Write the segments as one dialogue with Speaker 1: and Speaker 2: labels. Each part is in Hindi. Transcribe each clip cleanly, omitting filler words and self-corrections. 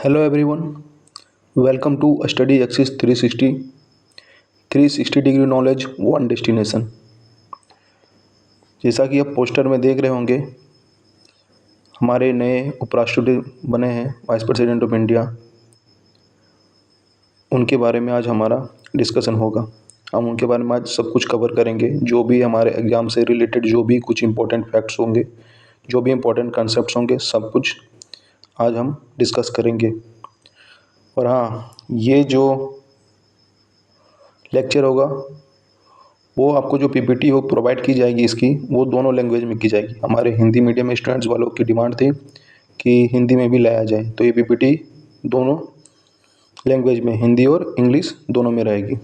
Speaker 1: Hello everyone, welcome to Study Axis 360, 360 degree knowledge one destination. जैसा कि आप पोस्टर में देख रहे होंगे, हमारे नए उपराष्ट्रपति बने हैं वाइस प्रेसिडेंट ऑफ इंडिया। उनके बारे में आज हमारा डिस्कशन होगा। हम उनके बारे में आज सब कुछ कवर करेंगे, जो भी हमारे एग्ज़ाम से रिलेटेड जो भी कुछ इंपॉर्टेंट फैक्ट्स होंगे, जो भी इंपॉर्टेंट कंसेप्ट्स होंगे, सब कुछ आज हम डिस्कस करेंगे। और हाँ, ये जो लेक्चर होगा वो आपको जो पीपीटी हो प्रोवाइड की जाएगी इसकी, वो दोनों लैंग्वेज में की जाएगी। हमारे हिंदी मीडियम स्टूडेंट्स वालों की डिमांड थी कि हिंदी में भी लाया जाए, तो ये पीपीटी दोनों लैंग्वेज में, हिंदी और इंग्लिश दोनों में रहेगी।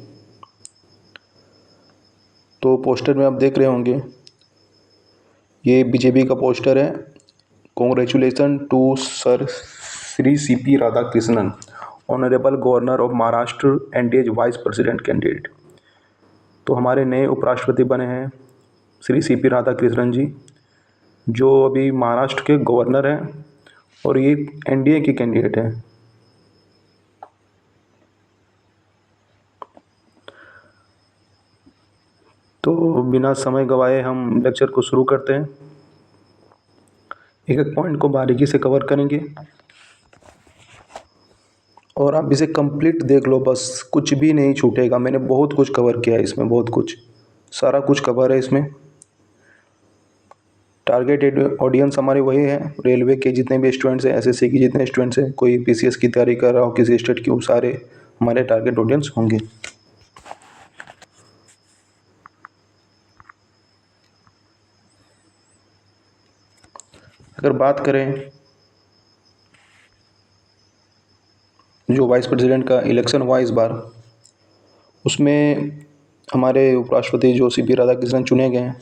Speaker 1: तो पोस्टर में आप देख रहे होंगे, ये बीजेपी का पोस्टर है। Congratulation to sir Shri CP Radhakrishnan, honourable governor of Maharashtra and as vice president candidate. तो हमारे नए उपराष्ट्रपति बने हैं श्री सीपी राधाकृष्णन जी, जो अभी महाराष्ट्र के गवर्नर हैं और ये एनडीए के कैंडिडेट हैं। तो बिना समय गवाए हम लेक्चर को शुरू करते हैं। एक एक पॉइंट को बारीकी से कवर करेंगे और आप इसे कंप्लीट देख लो, बस कुछ भी नहीं छूटेगा। मैंने बहुत कुछ कवर किया है इसमें, बहुत कुछ, सारा कुछ कवर है इसमें। टारगेटेड ऑडियंस हमारे वही है, रेलवे के जितने भी स्टूडेंट्स हैं, एसएससी की जितने स्टूडेंट्स हैं, कोई पीसीएस की तैयारी कर रहा हो किसी स्टेट की, वो सारे हमारे टारगेट ऑडियंस होंगे। अगर बात करें जो वाइस प्रेसिडेंट का इलेक्शन हुआ इस बार, उसमें हमारे उपराष्ट्रपति जो सीपी राधाकृष्णन चुने गए हैं।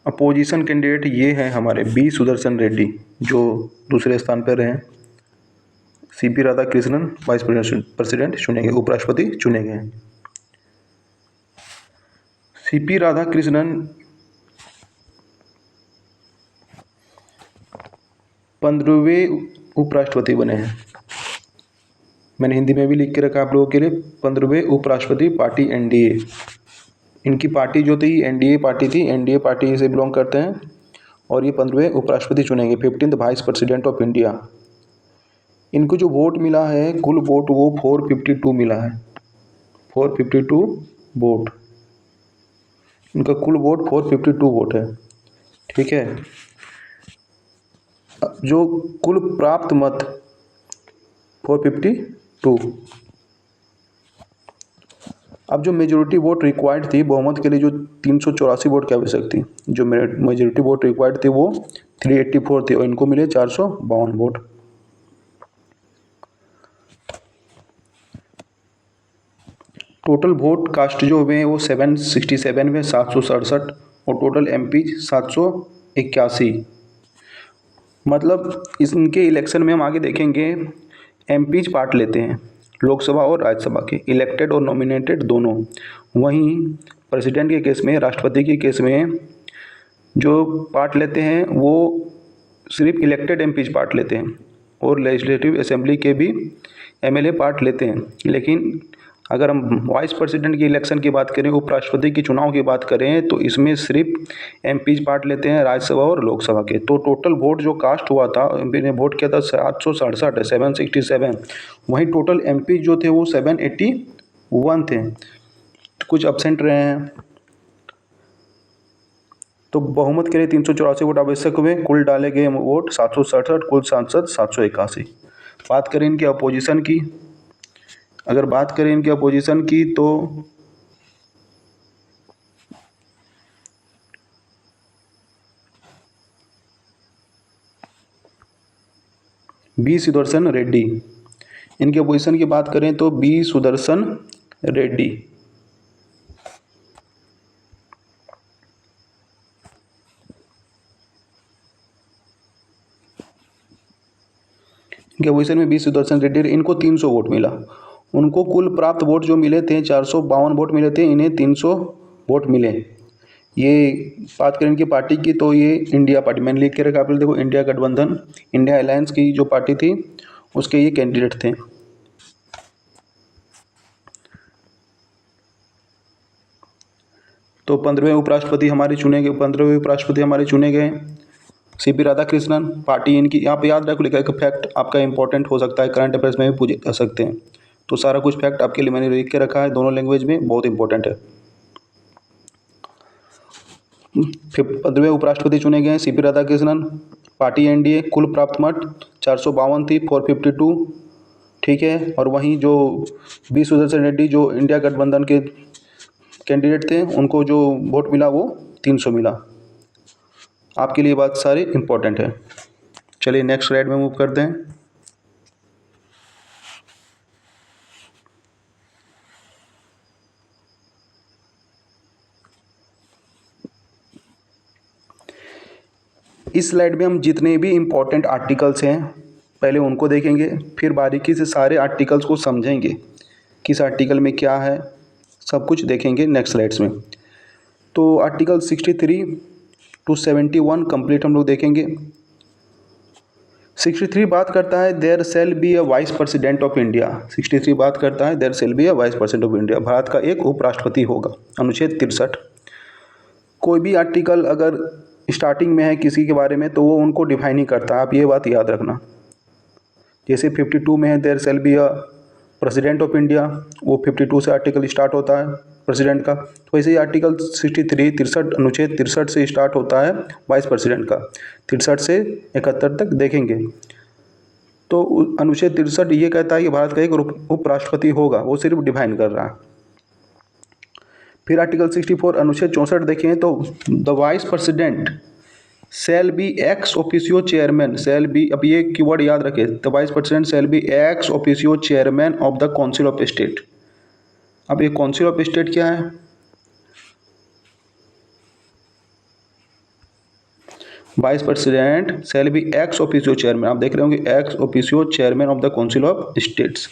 Speaker 1: अपोजिशन कैंडिडेट ये हैं हमारे बी सुदर्शन रेड्डी, जो दूसरे स्थान पर रहे। सीपी राधाकृष्णन वाइस प्रेसिडेंट चुने गए, उपराष्ट्रपति चुने गए। सीपी राधाकृष्णन 15वें उपराष्ट्रपति बने हैं। मैंने हिंदी में भी लिख के रखा आप लोगों के लिए, 15वें उपराष्ट्रपति पार्टी एनडीए। इनकी पार्टी जो थी एनडीए पार्टी थी, एनडीए पार्टी से बिलोंग करते हैं और ये 15वें उपराष्ट्रपति चुनेंगे, 15th vice president of India. इनको जो वोट मिला है, कुल वोट वो 452 मिला है, 452 वोट। इनका कुल वोट 452 वोट है, ठीक है। जो कुल प्राप्त मत 452। अब जो मेजोरिटी वोट रिक्वायर्ड थी बहुमत के लिए, जो 384 वोट की आवश्यक थी, जो मेजोरिटी वोट रिक्वायर्ड थी वो 384 थी और इनको मिले 452 वोट। टोटल वोट कास्ट जो हुए हैं वो 767 में 767 और टोटल एमपी 781। मतलब इनके इलेक्शन में हम आगे देखेंगे, एमपीज पार्ट लेते हैं लोकसभा और राज्यसभा के, इलेक्टेड और नॉमिनेटेड दोनों। वहीं प्रेसिडेंट के केस में, राष्ट्रपति के केस में जो पार्ट लेते हैं वो सिर्फ इलेक्टेड एमपीज पार्ट लेते हैं और लेजिस्लेटिव असेंबली के भी एमएलए पार्ट लेते हैं। लेकिन अगर हम वाइस प्रेसिडेंट की इलेक्शन की बात करें, उपराष्ट्रपति के चुनाव की बात करें, तो इसमें सिर्फ एमपीज पार्ट लेते हैं राज्यसभा और लोकसभा के। तो टोटल वोट जो कास्ट हुआ था, एमपी ने वोट किया था 767 है, 767। वहीं टोटल एमपी जो थे वो 781 थे, कुछ एब्सेंट रहे हैं। तो बहुमत के लिए 384 वोट आवश्यक हुए, कुल डाले गए वोट 767, कुल सांसद 781। बात करें इनकी अपोजिशन की, अगर बात करें इनकी अपोजिशन की तो बी सुदर्शन रेड्डी। इनकी अपोजिशन की बात करें तो बी सुदर्शन रेड्डी। इनके अपोजिशन में बी सुदर्शन रेड्डी, इनको 300 वोट मिला। उनको कुल प्राप्त वोट जो मिले थे 452 वोट मिले थे, इन्हें 300 वोट मिले। ये बात करें इनकी पार्टी की तो ये इंडिया पार्टी, मैंने लिख के रखा आप लोग देखो, इंडिया गठबंधन, इंडिया अलायंस की जो पार्टी थी उसके ये कैंडिडेट थे। तो 15वें उपराष्ट्रपति हमारे चुने गए, 15वें उपराष्ट्रपति हमारे चुने गए सीपी राधाकृष्णन। पार्टी इनकी आप याद रख लीजिएगा, एक फैक्ट आपका इंपॉर्टेंट हो सकता है, करंट अफेयर्स में भी पूछे जा सकते हैं। तो सारा कुछ फैक्ट आपके लिए मैंने लिख के रखा है, दोनों लैंग्वेज में, बहुत इंपॉर्टेंट है। 15वें उपराष्ट्रपति चुने गए सीपी राधाकृष्णन। पार्टी एनडीए, कुल प्राप्त मत 452 थी, 452, ठीक है। और वहीं जो बी सुदर्शन रेड्डी जो इंडिया गठबंधन के कैंडिडेट थे, उनको जो वोट मिला वो 300 मिला। आपके लिए बात सारी इंपॉर्टेंट है। चलिए नेक्स्ट स्लाइड में मूव करते हैं। इस स्लाइड में हम जितने भी इम्पोर्टेंट आर्टिकल्स हैं पहले उनको देखेंगे, फिर बारीकी से सारे आर्टिकल्स को समझेंगे, किस आर्टिकल में क्या है, सब कुछ देखेंगे नेक्स्ट स्लाइड्स में। तो आर्टिकल 63 to 71 कंप्लीट हम लोग देखेंगे। 63 बात करता है there shall be a vice president of India. 63 बात करता है there shall be a vice president of India, Bharat का एक उपराष्ट्रपति होगा। अनुच्छेद 63। कोई भी आर्टिकल अगर स्टार्टिंग में है किसी के बारे में तो वो उनको डिफाइन ही करता है, आप ये बात याद रखना। जैसे 52 में है there shall be a president of India, वो 52 से आर्टिकल स्टार्ट होता है प्रेसिडेंट का। तो ऐसे ही आर्टिकल 63 अनुच्छेद 63 से स्टार्ट होता है वाइस प्रेसिडेंट का, 63 से 71 तक देखेंगे। तो अनुच्छेद 63 ये कहता है कि भारत का एक उपराष्ट्रपति होगा, वो सिर्फ डिफाइन कर रहा है। फिर आर्टिकल 64 अनुच्छेद 64 देखें तो the vice president shall be ex officio chairman, shall be, अब ये कीवर्ड याद रखें, the vice president shall be ex officio chairman of the council of state. अब ये काउंसिल ऑफ स्टेट क्या है? Vice president shall be ex officio chairman, आप देख रहे होंगे ex officio chairman of the council of states.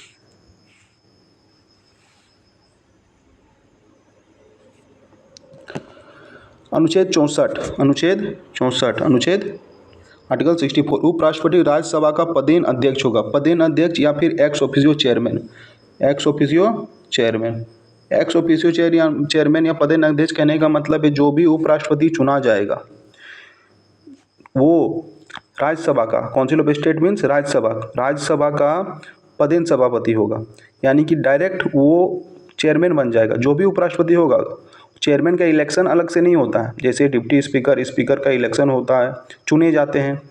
Speaker 1: अनुच्छेद 64 अनुच्छेद आर्टिकल 64 उपराष्ट्रपति राज्यसभा का पदेन अध्यक्ष होगा। पदेन अध्यक्ष या फिर x officio chairman, x officio chairman, x officio chairman या पदेन अध्यक्ष कहने का मतलब है जो भी उपराष्ट्रपति चुना जाएगा वो राज्यसभा का, council of state means Rajya Sabha का पदेन सभापति होगा, यानी कि डायरेक्ट वो चेयरमैन बन जाएगा। जो भी उपराष्ट्रपति होगा, चेयरमैन का इलेक्शन अलग से नहीं होता है, जैसे डिप्टी स्पीकर, स्पीकर का इलेक्शन होता है, चुने जाते हैं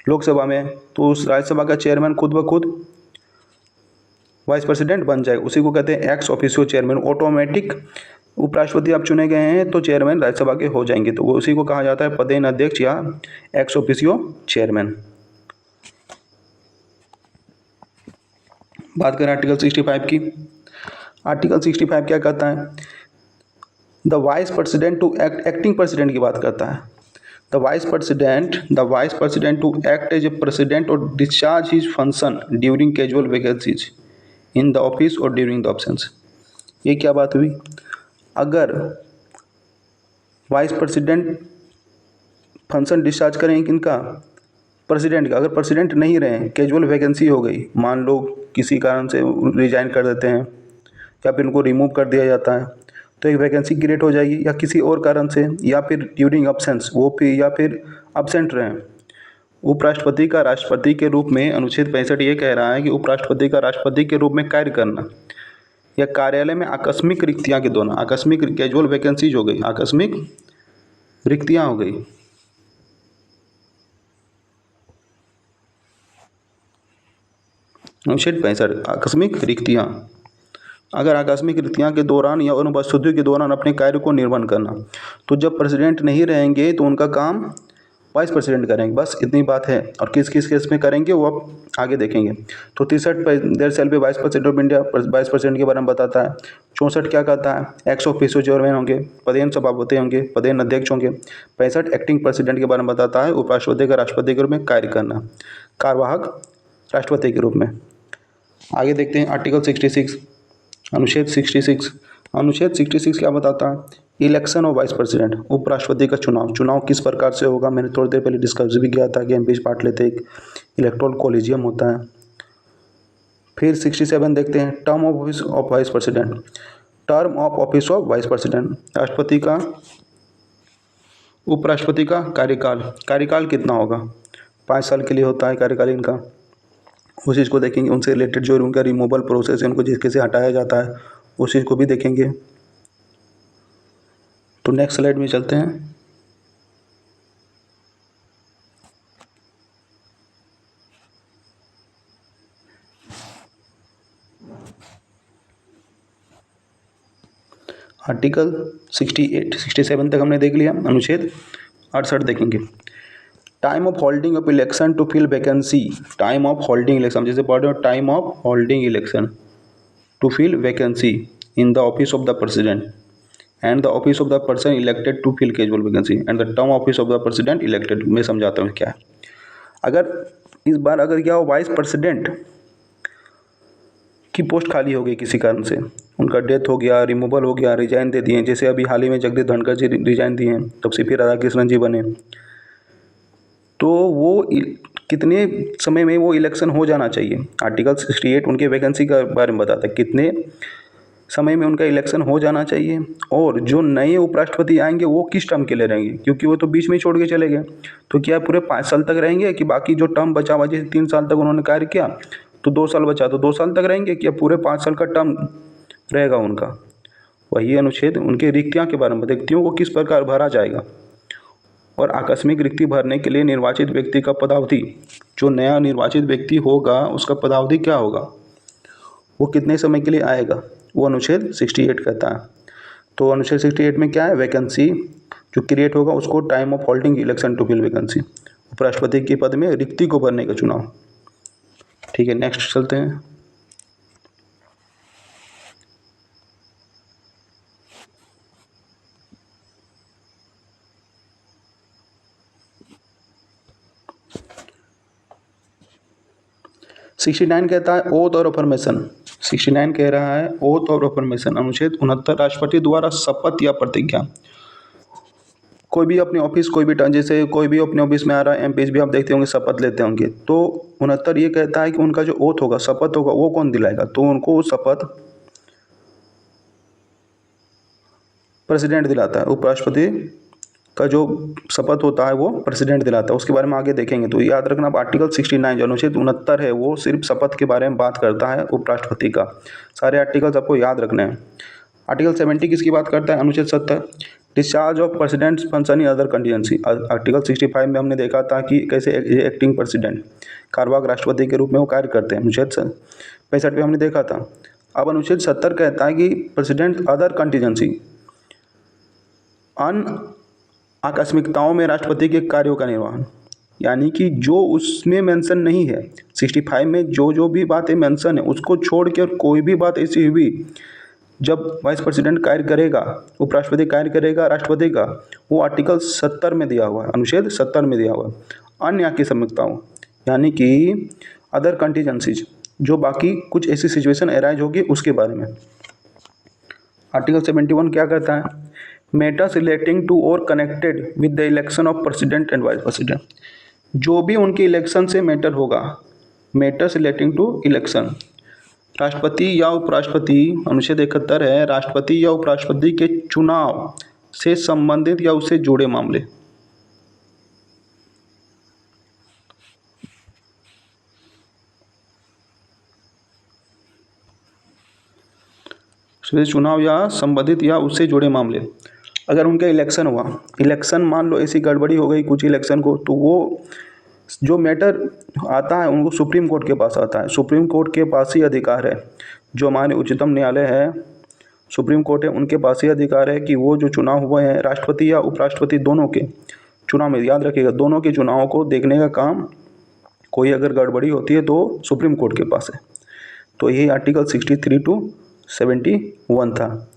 Speaker 1: लोकसभा में, तो उस राज्यसभा का चेयरमैन खुद ब खुद वाइस प्रेसिडेंट बन जाएगा, उसी को कहते हैं एक्स ऑफिसियो चेयरमैन। ऑटोमेटिक उपराष्ट्रपति आप चुने गए हैं तो चेयरमैन राज्यसभा के हो जाएंगे, तो उसी को कहा जाता है पदेन अध्यक्ष या एक्स ऑफिसियो चेयरमैन। बात करें आर्टिकल 65 की। आर्टिकल 65 क्या कहता है? The vice president to act, acting president की बात करता है। The vice president to act as a president और discharge his function during casual vacancies in the office और ड्यूरिंग द ऑप्शंस। ये क्या बात हुई? अगर वाइस प्रेसिडेंट फंक्शन डिस्चार्ज करें किनका? प्रेसिडेंट का। अगर प्रेसिडेंट नहीं रहे, कैजुअल वैकेंसी हो गई, मान लो किसी कारण से रिजाइन कर देते हैं या फिर उनको रिमूव कर दिया जाता है, तो एक वैकेंसी क्रिएट हो जाएगी, या किसी और कारण से, या फिर ड्यूरिंग अब्सेंस, वो फिर या फिर अब्सेंट रहें। उपराष्ट्रपति का राष्ट्रपति के रूप में अनुच्छेद 65 ये कह रहा है कि उपराष्ट्रपति का राष्ट्रपति के रूप में कार्य करना या कार्यालय में आकस्मिक रिक्तियाँ के दौरान, आकस्मिक कैजुअल वैकेंसीज हो गई, आकस्मिक रिक्तियाँ हो गई, अनुच्छेद 65 आकस्मिक रिक्तियाँ, अगर आकस्मिक रिक्तियाँ के दौरान या अनुपस्थितियों के दौरान अपने कार्य को निर्वहन करना, तो जब प्रेसिडेंट नहीं रहेंगे तो उनका काम वाइस प्रेसिडेंट करेंगे। बस इतनी बात है, और किस किस केस में करेंगे वो अब आगे देखेंगे। तो 63 there shall be vice president of India, vice president के बारे में बताता है। 64 क्या कहता है? एक्स ऑफिसियो चेयरमैन होंगे, पदेन सभापति होंगे, पदेन अध्यक्ष होंगे। 65 एक्टिंग प्रेसिडेंट के बारे में बताता है, उपराष्ट्रपति का राष्ट्रपति के रूप में कार्य करना, कार्यवाहक राष्ट्रपति के रूप में। आगे देखते हैं आर्टिकल 66 अनुच्छेद 66 क्या बताता है? इलेक्शन ऑफ वाइस प्रेसिडेंट, उपराष्ट्रपति का चुनाव किस प्रकार से होगा, मैंने थोड़ी देर पहले डिस्कस भी किया था कि एमपीज पार्ट लेते एक इलेक्टोरल कॉलेजियम होता है, फिर 67 देखते हैं, term of office of vice president. Term of office of vice president, राष्ट्रपति का, उपराष्ट्रपति का कार्यकाल, कार्यकाल कितना होगा? 5 साल के लिए होता है कार्यकाल इनका। उस चीज़ को देखेंगे, उनसे रिलेटेड जो उनका रिमूवल प्रोसेस है, उनको जिस कैसे हटाया जाता है, उस चीज़ को भी देखेंगे। तो नेक्स्ट स्लाइड में चलते हैं। आर्टिकल 68 67 तक हमने देख लिया। अनुच्छेद 68 देखेंगे। Time of holding of election to fill vacancy, time of holding election, जैसे पढ़ रहे हो, time of holding election to fill vacancy in the office of the president and the office of the person elected to fill casual vacancy and the term office of the president elected. मैं समझाता हूँ क्या है। अगर इस बार अगर क्या हो, वाइस प्रेसिडेंट की पोस्ट खाली हो गई किसी कारण से, उनका डेथ हो गया, रिमूवल हो गया, रिजाइन दे दिए, जैसे अभी हाल ही में जगदीप धनखड़ जी रिजाइन दिए हैं, तब से फिर राधाकृष्णन जी बने, तो वो कितने समय में वो इलेक्शन हो जाना चाहिए? आर्टिकल 68 उनके वैकेंसी का बारे में बताता है, कितने समय में उनका इलेक्शन हो जाना चाहिए, और जो नए उपराष्ट्रपति आएंगे वो किस टर्म के लिए रहेंगे, क्योंकि वो तो बीच में ही छोड़ के चले गए। तो क्या पूरे 5 साल तक रहेंगे, कि बाकी जो टर्म बचा हुआ, जैसे 3 साल तक उन्होंने कार्य किया तो 2 साल बचा, तो 2 साल तक रहेंगे, क्या पूरे 5 साल का टर्म रहेगा उनका? वही अनुच्छेद उनके रिक्तियाँ के बारे में, रिक्तियों को किस प्रकार भरा जाएगा, और आकस्मिक रिक्ति भरने के लिए निर्वाचित व्यक्ति का पदावधि, जो नया निर्वाचित व्यक्ति होगा उसका पदावधि क्या होगा, वो कितने समय के लिए आएगा, वो अनुच्छेद 68 कहता है। तो अनुच्छेद 68 में क्या है, वैकेंसी जो क्रिएट होगा उसको time of holding election to fill vacancy, उपराष्ट्रपति के पद में रिक्ति को भरने का चुनाव। ठीक है, नेक्स्ट चलते हैं। सिक्सटी 69 कहता है ओथ और अफर्मेशन। 69 कह रहा है ओथ और अफर्मेशन। अनुच्छेद 69, राष्ट्रपति द्वारा शपथ या प्रतिज्ञा। कोई भी अपने ऑफिस, कोई भी जैसे कोई भी अपने ऑफिस में आ रहा है, एमपीज भी आप देखते होंगे शपथ लेते होंगे, तो 69 ये कहता है कि उनका जो ओथ होगा, शपथ होगा, वो कौन दिलाएगा? तो उनको वो शपथ प्रेसिडेंट दिलाता है। उपराष्ट्रपति का जो शपथ होता है वो प्रेसिडेंट दिलाता है। उसके बारे में आगे देखेंगे। तो याद रखना, आर्टिकल 69 जो अनुच्छेद 69 है वो सिर्फ शपथ के बारे में बात करता है, उपराष्ट्रपति का। सारे आर्टिकल्स आपको याद रखने हैं। आर्टिकल 70 किसकी बात करता है? अनुच्छेद 70, discharge of president's function in other contingency. Article 65 में हमने देखा था कि कैसे एक्टिंग प्रेसिडेंट, कार्यवाहक राष्ट्रपति के रूप में वो कार्य करते हैं। अनुच्छेद 65 में हमने देखा था। अब अनुच्छेद 70 कहता है कि प्रेसिडेंट अदर कंटीजेंसी, अन्य आकस्मिकताओं में राष्ट्रपति के कार्यों का निर्वहन, यानी कि जो उसमें मेंशन नहीं है 65 में, जो भी बातें मेंशन है उसको छोड़ के और कोई भी बात ऐसी हुई जब वाइस प्रेसिडेंट कार्य करेगा, उपराष्ट्रपति कार्य करेगा राष्ट्रपति का, वो आर्टिकल 70 में दिया हुआ है, अनुच्छेद 70 में दिया हुआ है। अन्य आकस्मिकताओं यानी कि अदर कंटीजेंसीज, जो बाकी कुछ ऐसी सिचुएशन अराइज होगी उसके बारे में। आर्टिकल 71 क्या कहता है? मैटर्स रिलेटिंग टू और connected with the election of president and vice president, जो भी उनके इलेक्शन से मैटर होगा, मैटर्स रिलेटिंग टू इलेक्शन, राष्ट्रपति या उपराष्ट्रपति, अनुच्छेद 71 है, राष्ट्रपति या उपराष्ट्रपति के चुनाव से संबंधित या उससे जुड़े मामले। चुनाव या संबंधित या उससे जुड़े मामले, अगर उनका इलेक्शन हुआ, इलेक्शन मान लो ऐसी गड़बड़ी हो गई कुछ इलेक्शन को, तो वो जो मैटर आता है उनको सुप्रीम कोर्ट के पास आता है। सुप्रीम कोर्ट के पास ही अधिकार है, जो हमारे उच्चतम न्यायालय है, सुप्रीम कोर्ट है, उनके पास ही अधिकार है कि वो जो चुनाव हुए हैं राष्ट्रपति या उपराष्ट्रपति दोनों के चुनाव में, याद रखिएगा, दोनों के चुनाव को देखने का काम, कोई अगर गड़बड़ी होती है तो सुप्रीम कोर्ट के पास है। तो यही आर्टिकल 63 to 71 था।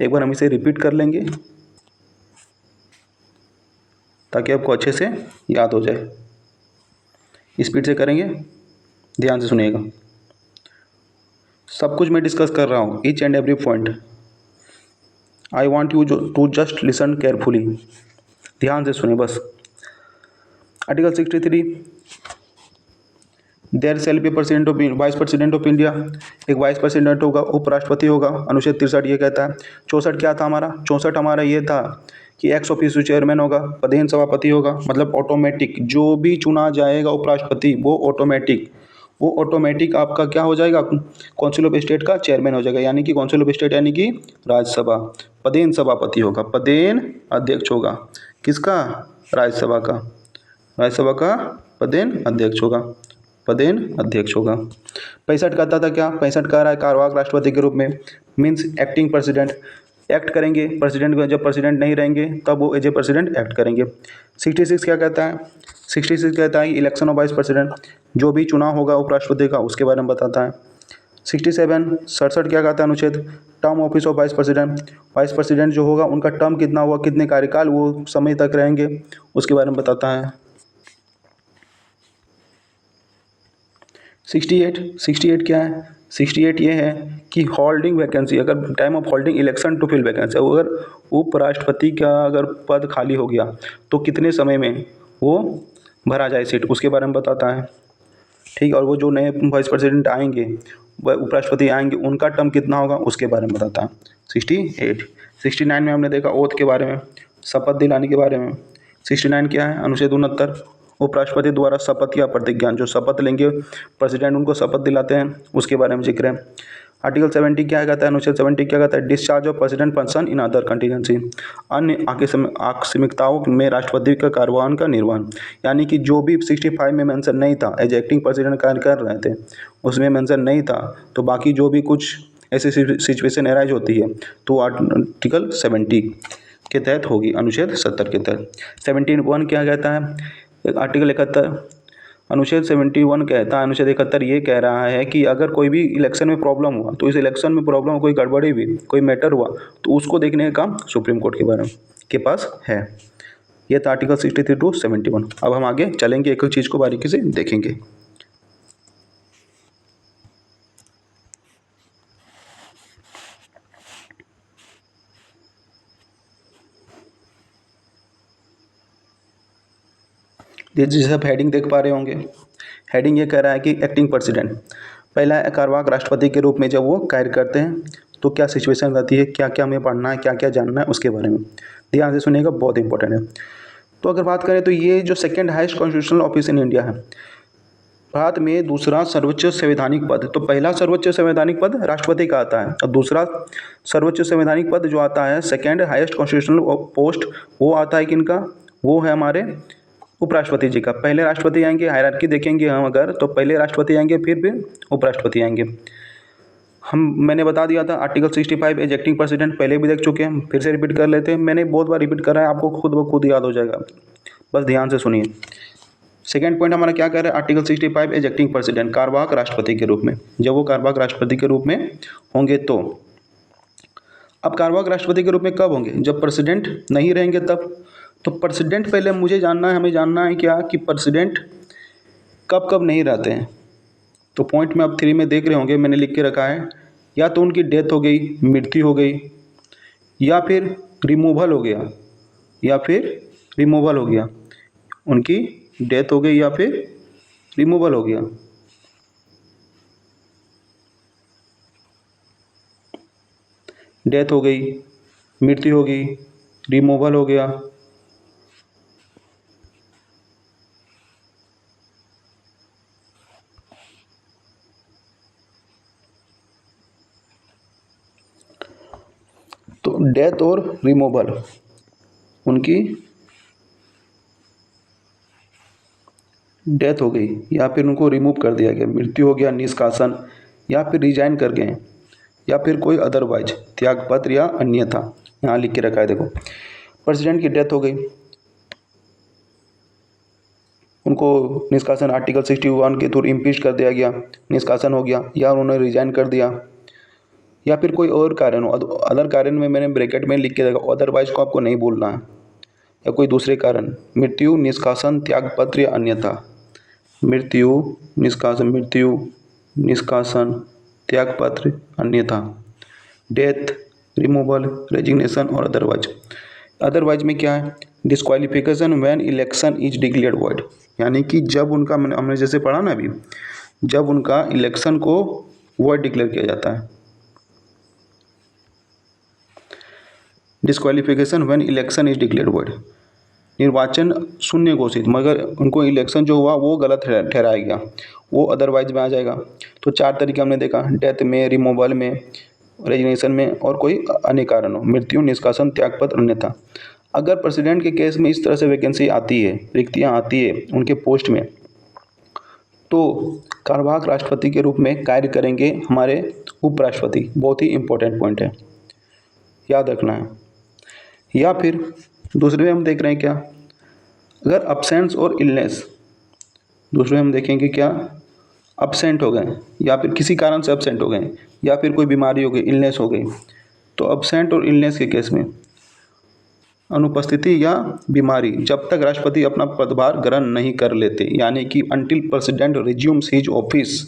Speaker 1: एक बार हम इसे रिपीट कर लेंगे ताकि आपको अच्छे से याद हो जाए। स्पीड से करेंगे, ध्यान से सुनिएगा। सब कुछ मैं डिस्कस कर रहा हूँ, each and every point. I want you to just listen carefully, ध्यान से सुनिए बस। Article 63, there shall be president of vice president of India, एक वाइस प्रेसिडेंट होगा, उपराष्ट्रपति होगा। अनुच्छेद 63 ये कहता है। 64 क्या था हमारा? 64 हमारा ये था कि एक्स ऑफिशियो चेयरमैन होगा, पदेन सभापति होगा, मतलब ऑटोमेटिक जो भी चुना जाएगा उपराष्ट्रपति वो ऑटोमेटिक आपका क्या हो जाएगा? काउंसिल ऑफ स्टेट का चेयरमैन हो जाएगा, यानी कि काउंसिल ऑफ स्टेट यानी कि राज्यसभा। पदेन सभापति होगा, पदेन अध्यक्ष होगा किसका? राज्यसभा का। राज्यसभा का पदेन अध्यक्ष होगा, पदेन अध्यक्ष होगा। 65 कहता था क्या? 65 कह रहा है कार्यवाहक राष्ट्रपति के रूप में, मीन्स एक्टिंग प्रेसिडेंट, एक्ट करेंगे प्रेसिडेंट को, जब प्रेसिडेंट नहीं रहेंगे तब वो एज ए प्रेसिडेंट एक्ट करेंगे। 66 क्या कहता है? 66 कहता है इलेक्शन ऑफ वाइस प्रेसिडेंट, जो भी चुनाव होगा उपराष्ट्रपति का उसके बारे में बताता है। 67 क्या कहता है अनुच्छेद? Term office of vice president, vice president जो होगा उनका टर्म कितना हुआ, कितने कार्यकाल वो समय तक रहेंगे उसके बारे में बताता है। 68 क्या है? 68 ये है कि होल्डिंग वैकेंसी, अगर time of holding election to fill vacancy, अगर उपराष्ट्रपति का अगर पद खाली हो गया तो कितने समय में वो भरा जाए सीट, उसके बारे में बताता है। ठीक, और वो जो नए वाइस प्रेसिडेंट आएंगे, उपराष्ट्रपति आएंगे, उनका टर्म कितना होगा उसके बारे में बताता है। 68। 69 में हमने देखा ओथ के बारे में, शपथ दिलाने के बारे में। 69 क्या है? अनुच्छेद 69, उपराष्ट्रपति द्वारा शपथ या प्रतिज्ञा, जो शपथ लेंगे प्रेसिडेंट उनको शपथ दिलाते हैं उसके बारे में जिक्र है। आर्टिकल 70 क्या कहता है? अनुच्छेद 70 क्या कहता है? Discharge of president function in other contingency, अन्य आकस्मिकताओं में राष्ट्रपति का कार्यवाहन का निर्वहन, यानी कि जो भी 65 में मेंशन नहीं था, एज एक्टिंग प्रेसिडेंट कार्य कर रहे थे उसमें मेंशन नहीं था, तो बाकी जो भी कुछ ऐसी सिचुएशन एराइज होती है तो आर्टिकल 70 के तहत होगी, अनुच्छेद 70 के तहत। 71 क्या कहता है? आर्टिकल 71, अनुच्छेद 71 कहता है, अनुच्छेद 71 ये कह रहा है कि अगर कोई भी इलेक्शन में प्रॉब्लम हुआ, तो इस इलेक्शन में प्रॉब्लम, कोई गड़बड़ी हुई, कोई मैटर हुआ, तो उसको देखने का काम सुप्रीम कोर्ट के बारे में के पास है। ये था आर्टिकल 63 टू 71। अब हम आगे चलेंगे, एक एक चीज़ को बारीकी से देखेंगे। जैसे आप हेडिंग देख पा रहे होंगे, हेडिंग ये कह रहा है कि एक्टिंग प्रेसिडेंट, पहला कार्यवाहक राष्ट्रपति के रूप में जब वो कार्य करते हैं तो क्या सिचुएशन रहती है, क्या क्या हमें पढ़ना है, क्या क्या जानना है उसके बारे में ध्यान से सुनिएगा, बहुत इंपॉर्टेंट है। तो अगर बात करें तो ये जो second highest constitutional office in India है, भारत में दूसरा सर्वोच्च संवैधानिक पद, तो पहला सर्वोच्च संवैधानिक पद राष्ट्रपति का आता है, और दूसरा सर्वोच्च संवैधानिक पद जो आता है सेकेंड हाईएस्ट कॉन्स्टिट्यूशनल पोस्ट, वो आता है किनका? वो है हमारे उपराष्ट्रपति जी का। पहले राष्ट्रपति आएंगे, हायरार्की देखेंगे हम अगर, तो पहले राष्ट्रपति आएंगे फिर उपराष्ट्रपति आएंगे। मैंने बता दिया था आर्टिकल 65 एज एक्टिंग प्रेसिडेंट, पहले भी देख चुके हैं, फिर से रिपीट कर लेते हैं, मैंने बहुत बार रिपीट करा है, आपको खुद ब खुद याद हो जाएगा, बस ध्यान से सुनिए। सेकेंड पॉइंट हमारा क्या कह रहा है? आर्टिकल 65 एज एक्टिंग प्रेसिडेंट, कार्यवाहक राष्ट्रपति के रूप में, जब वो कार्यवाहक राष्ट्रपति के रूप में होंगे तो। अब कार्यवाहक राष्ट्रपति के रूप में कब होंगे? जब प्रेसिडेंट नहीं रहेंगे तब। तो प्रेसिडेंट पहले मुझे जानना है, हमें जानना है क्या कि प्रेसिडेंट कब कब नहीं रहते हैं। तो पॉइंट में आप 3 में देख रहे होंगे, मैंने लिख के रखा है, या तो उनकी डेथ हो गई, मृत्यु हो गई, या फिर रिमूवल हो गया, या फिर रिमूवल हो गया, उनकी डेथ हो गई या फिर रिमूवल हो गया। डेथ हो गई, मृत्यु हो गई, रिमूवल हो गया, तो डेथ और रिमूवल, उनकी डेथ हो गई या फिर उनको रिमूव कर दिया गया, मृत्यु हो गया, निष्कासन, या फिर रिजाइन कर गए, या फिर कोई अदरवाइज त्यागपत्र या अन्यथा, यहाँ लिख के रखा है देखो। प्रेसिडेंट की डेथ हो गई, उनको निष्कासन आर्टिकल 61 के थ्रू इम्पीच कर दिया गया, निष्कासन हो गया, या उन्होंने रिजाइन कर दिया, या फिर कोई और कारण हो। अदर कारण में मैंने ब्रैकेट में लिख के रखा, अदरवाइज को आपको नहीं बोलना है, या कोई दूसरे कारण, मृत्यु, निष्कासन, त्यागपत्र या अन्यथा, मृत्यु, निष्कासन, त्यागपत्र, अन्यथा, डेथ, रिमूवल, रेजिग्नेशन और अदरवाइज। अदरवाइज में क्या है? Disqualification when election is declared void, यानी कि जब उनका, हमने जैसे पढ़ा ना अभी, जब उनका इलेक्शन को वॉइड डिक्लेयर किया जाता है। Disqualification when election is declared void, निर्वाचन शून्य घोषित मगर उनको इलेक्शन जो हुआ वो गलत ठहराया गया, वो अदरवाइज में आ जाएगा। तो 4 तरीके हमने देखा, डेथ में, रिमूवल में, रेजिग्नेशन में और कोई अन्य कारण हो, मृत्यु, निष्कासन, त्यागपत्र, अन्यथा। अगर प्रेसिडेंट के केस में इस तरह से वैकेंसी आती है, रिक्तियाँ आती है उनके पोस्ट में, तो कार्यवाहक राष्ट्रपति के रूप में कार्य करेंगे हमारे उपराष्ट्रपति। बहुत ही इम्पोर्टेंट पॉइंट है, याद रखना है। या फिर दूसरे में हम देख रहे हैं क्या, अगर अब्सेंस और इलनेस, दूसरे में हम देखेंगे क्या, अब्सेंट हो गए या फिर किसी कारण से अब्सेंट हो गए या फिर कोई बीमारी हो गई, इलनेस हो गई, तो अब्सेंट और इलनेस के केस में अनुपस्थिति या बीमारी जब तक राष्ट्रपति अपना पदभार ग्रहण नहीं कर लेते, यानी कि until president resumes his office,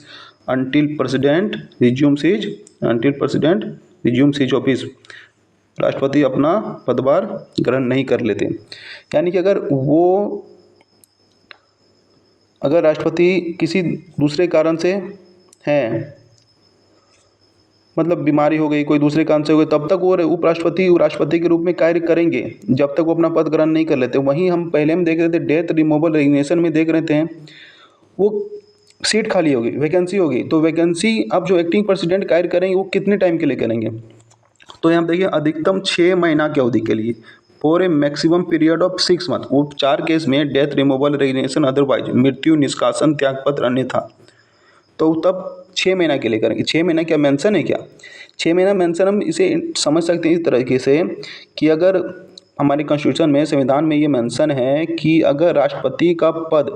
Speaker 1: until president resumes his office, राष्ट्रपति अपना पदभार ग्रहण नहीं कर लेते। यानी कि अगर राष्ट्रपति किसी दूसरे कारण से हैं, मतलब बीमारी हो गई, कोई दूसरे कारण से हो गई, तब तक वो उपराष्ट्रपति राष्ट्रपति के रूप में कार्य करेंगे जब तक वो अपना पद ग्रहण नहीं कर लेते। वहीं हम पहले हम देख रहे थे डेथ, रिमूवल, रेजिग्नेशन में देख रहे थे वो सीट खाली होगी, वैकेंसी होगी, तो वैकेंसी अब जो एक्टिंग प्रेसिडेंट कार्य करेंगे वो कितने टाइम के लिए करेंगे, तो यहाँ देखिए अधिकतम 6 महीना की अवधि के लिए, for a maximum period of 6 month. वो 4 केस में डेथ, रिमूवल, रेजिग्नेशन, अदरवाइज, मृत्यु, निष्कासन, त्यागपत्र, अन्यथा, तो तब 6 महीना के लिए करेंगे। 6 महीना क्या मेंशन है क्या, 6 महीना मेंशन हम इसे समझ सकते हैं इस तरीके से कि अगर हमारे कॉन्स्टिट्यूशन में, संविधान में ये मेंशन है कि अगर राष्ट्रपति का पद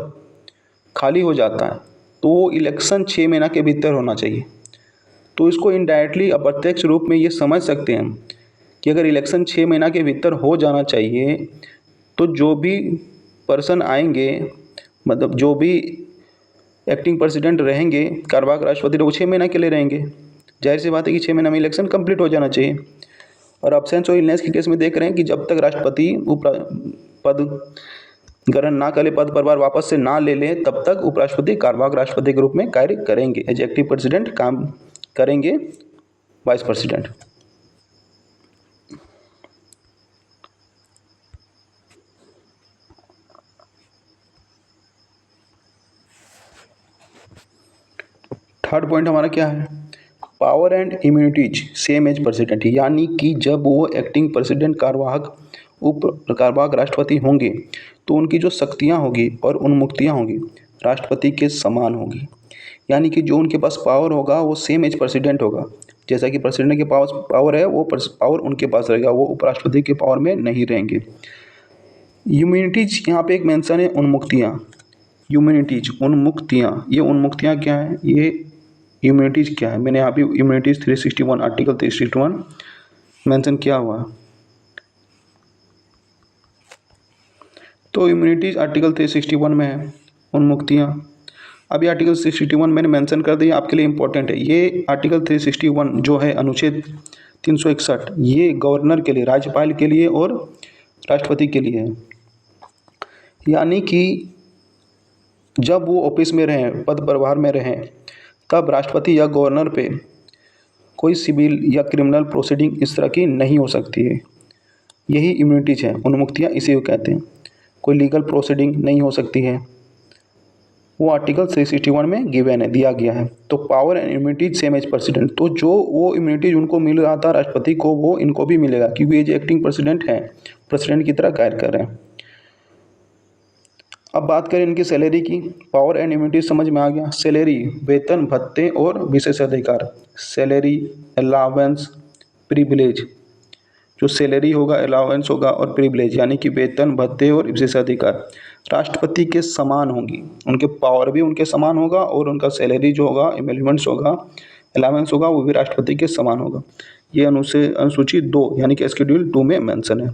Speaker 1: खाली हो जाता है तो वो इलेक्शन 6 महीना के भीतर होना चाहिए। तो इसको इनडायरेक्टली अप्रत्यक्ष रूप में ये समझ सकते हैं कि अगर इलेक्शन 6 महीना के भीतर हो जाना चाहिए तो जो भी पर्सन आएंगे, मतलब जो भी एक्टिंग प्रेसिडेंट रहेंगे, कार्यवाहक राष्ट्रपति, वो 6 महीना के लिए रहेंगे। जाहिर सी बात है कि 6 महीना में इलेक्शन कंप्लीट हो जाना चाहिए। और अब्सेंस और इलनेस के केस में देख रहे हैं कि जब तक राष्ट्रपति पद ग्रहण ना करे, पद प्रभार वापस से ना ले ले, तब तक उपराष्ट्रपति कार्यवाहक राष्ट्रपति के रूप में कार्य करेंगे। एज एक्टिव प्रेसिडेंट काम करेंगे वाइस प्रेसिडेंट। थर्ड पॉइंट हमारा क्या है, power and immunities same as president, यानी कि जब वो एक्टिंग प्रेसिडेंट कार्यवाहक राष्ट्रपति होंगे तो उनकी जो शक्तियाँ होगी और उन्मुक्तियाँ होंगी राष्ट्रपति के समान होगी। यानी कि जो उनके पास पावर होगा वो सेम एज प्रेसिडेंट होगा, जैसा कि प्रेसिडेंट के पास पावर है वो पावर उनके पास रहेगा, वो उपराष्ट्रपति के पावर में नहीं रहेंगे। इम्यूनिटीज यहाँ पे एक मेंशन है, उन्मुक्तियाँ, इम्यूनिटीज, उन्मुक्तियाँ, ये उन्मुक्तियाँ क्या है, ये इम्यूनिटीज क्या है, मैंने यहाँ पे इम्यूनिटीज 361 आर्टिकल 361 मेंशन किया हुआ है। तो इम्यूनिटीज आर्टिकल 361 में है, उन्मुक्तियाँ। अभी आर्टिकल 361 मैंने मेंशन कर दिया, आपके लिए इम्पोर्टेंट है। ये आर्टिकल 361 जो है अनुच्छेद 361, ये गवर्नर के लिए, राज्यपाल के लिए और राष्ट्रपति के लिए है। यानी कि जब वो ऑफिस में रहें, पद प्रभार में रहें, तब राष्ट्रपति या गवर्नर पे कोई सिविल या क्रिमिनल प्रोसीडिंग इस तरह की नहीं हो सकती है। यही इम्यूनिटीज है, उन्मुक्तियाँ इसी को कहते हैं। कोई लीगल प्रोसीडिंग नहीं हो सकती है, वो आर्टिकल 361 में गिवन है, दिया गया है। तो power and immunities same as president, तो जो वो इम्यूनिटीज उनको मिल रहा था राष्ट्रपति को, वो इनको भी मिलेगा, क्योंकि ये जो एक्टिंग प्रेसिडेंट हैं प्रेसिडेंट की तरह कार्य कर रहे हैं। अब बात करें इनकी सैलरी की, पावर एंड इम्यूनिटी समझ में आ गया। सैलरी, वेतन, भत्ते और विशेषाधिकार, सैलरी, अलाउंस, प्रिविलेज, जो सैलरी होगा, अलाउंस होगा और प्रिविलेज यानी कि वेतन, भत्ते और विशेषाधिकार राष्ट्रपति के समान होंगी। उनके पावर भी उनके समान होगा और उनका सैलरी जो होगा, एमेलमेंट्स होगा, अलाउंस होगा, वो भी राष्ट्रपति के समान होगा। ये अनुसूची 2 यानी कि शेड्यूल 2 में मेंशन है।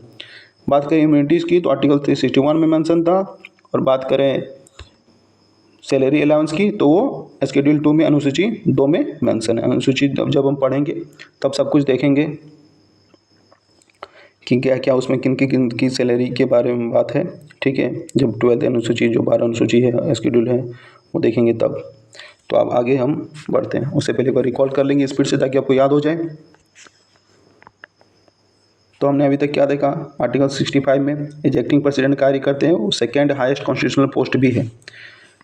Speaker 1: बात करें इम्यूनिटीज़ की तो आर्टिकल 361 में मेंशन था, और बात करें सैलरी अलाउंस की तो वो शेड्यूल 2 में, अनुसूची 2 में मेंशन है। अनुसूची जब हम पढ़ेंगे तब सब कुछ देखेंगे कि क्या क्या उसमें किन की सैलरी के बारे में बात है, ठीक है। जब 12th अनुसूची, जो 12 अनुसूची है, शेड्यूल है, वो देखेंगे तब। तो अब आगे हम बढ़ते हैं। उससे पहले एक बार रिकॉल कर लेंगे स्पीड से ताकि आपको याद हो जाए। तो हमने अभी तक क्या देखा, आर्टिकल 65 में इजेक्टिंग प्रेसिडेंट कार्य करते हैं, वो सेकेंड हाईएस्ट कॉन्स्टिट्यूशनल पोस्ट भी है,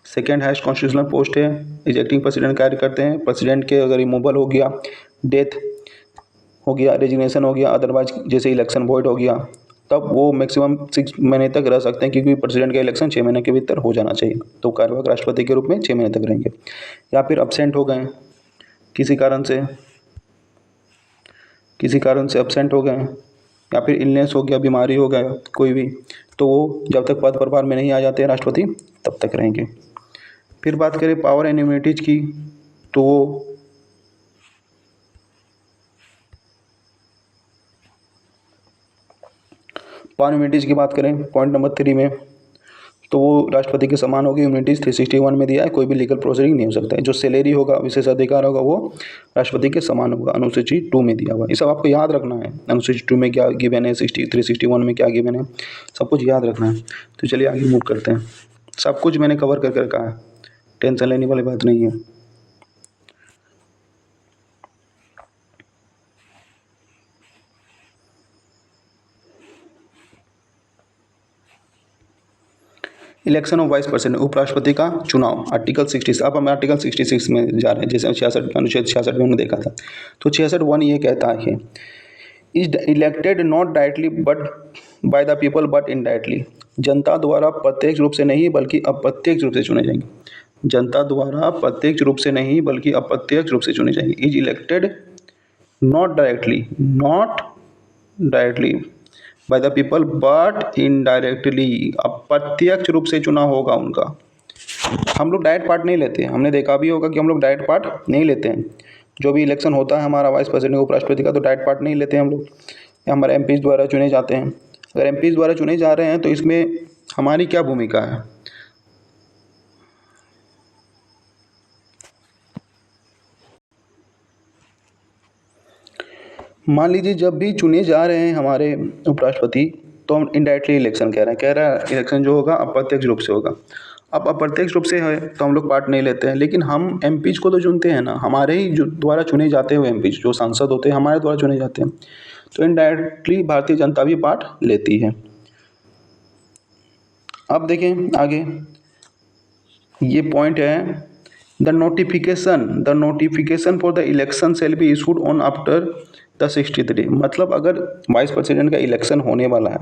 Speaker 1: सेकेंड हाईएस्ट कॉन्स्टिट्यूशनल पोस्ट है। इजेक्टिंग प्रेसिडेंट कार्य करते हैं, प्रेसिडेंट के अगर रिमूवल हो गया, डेथ हो गया, रेजिग्नेशन हो गया, अदरवाइज जैसे इलेक्शन वॉइड हो गया, तब वो मैक्सिमम 6 महीने तक रह सकते हैं, क्योंकि प्रेसिडेंट का इलेक्शन 6 महीने के भीतर हो जाना चाहिए। तो कार्यवाहक राष्ट्रपति के रूप में 6 महीने तक रहेंगे। या फिर अब्सेंट हो गए किसी कारण से, अब्सेंट हो गए, या फिर इलनेस हो गया, बीमारी हो गया कोई भी, तो वो जब तक पद प्रभार में नहीं आ जाते हैं राष्ट्रपति तब तक रहेंगे। फिर बात करें पावर एंड इम्यूनिटीज की, तो वो पावर इम्यूनिटीज की बात करें पॉइंट नंबर 3 में, तो वो राष्ट्रपति के समान होगी। इम्यूनिटीज 361 में दिया है, कोई भी लीगल प्रोसीडिंग नहीं हो सकता है। जो सैलरी होगा, विशेषाधिकार होगा, वो राष्ट्रपति के समान होगा, अनुसूची 2 में दिया हुआ है। ये सब आपको याद रखना है, अनुसूची 2 में क्या गिवन है, 361 में क्या गिवन है, सब कुछ याद रखना है। तो चलिए आगे मूव करते हैं। सब कुछ मैंने कवर करके रखा है, टेंशन लेने वाली बात नहीं है। इलेक्शन ऑफ वाइस प्रेसिडेंट, उपराष्ट्रपति का चुनाव, आर्टिकल 66। अब हम आर्टिकल 66 में जा रहे हैं, जैसे 66 अनुच्छेद 66 में हमने देखा था। तो 66(1) ये कहता है, is elected not directly but by the people but indirectly, जनता द्वारा प्रत्यक्ष रूप से नहीं बल्कि अप्रत्यक्ष रूप से चुने जाएंगे। जनता द्वारा प्रत्यक्ष रूप से नहीं बल्कि अप्रत्यक्ष रूप से चुने जाएंगे। Is elected not directly by the people but indirectly, अप्रत्यक्ष रूप से चुना होगा उनका। हम लोग डायरेक्ट पार्ट नहीं लेते हैं, हमने देखा भी होगा कि हम लोग डायरेक्ट पार्ट नहीं लेते हैं। जो भी इलेक्शन होता है हमारा वाइस प्रेसिडेंट उपराष्ट्रपति का, तो डायरेक्ट पार्ट नहीं लेते हैं हम लोग, हमारे एमपीज द्वारा चुने जाते हैं। अगर एमपीज द्वारा चुने जा रहे हैं तो इसमें हमारी क्या भूमिका है। मान लीजिए जब भी चुने जा रहे हैं हमारे उपराष्ट्रपति, तो हम इनडायरेक्टली इलेक्शन कह रहे हैं इलेक्शन जो होगा अप्रत्यक्ष रूप से होगा। अब अप्रत्यक्ष रूप से है तो हम लोग पार्ट नहीं लेते हैं, लेकिन हम एमपीज को तो चुनते हैं ना, हमारे ही जो द्वारा चुने जाते हुए एमपीज, जो सांसद होते हैं हमारे द्वारा चुने जाते हैं, तो इनडायरेक्टली भारतीय जनता भी पार्ट लेती है। अब देखें आगे, ये पॉइंट है, the notification for the election shall be issued on after the 60th day. मतलब अगर वाइस प्रेसिडेंट का इलेक्शन होने वाला है,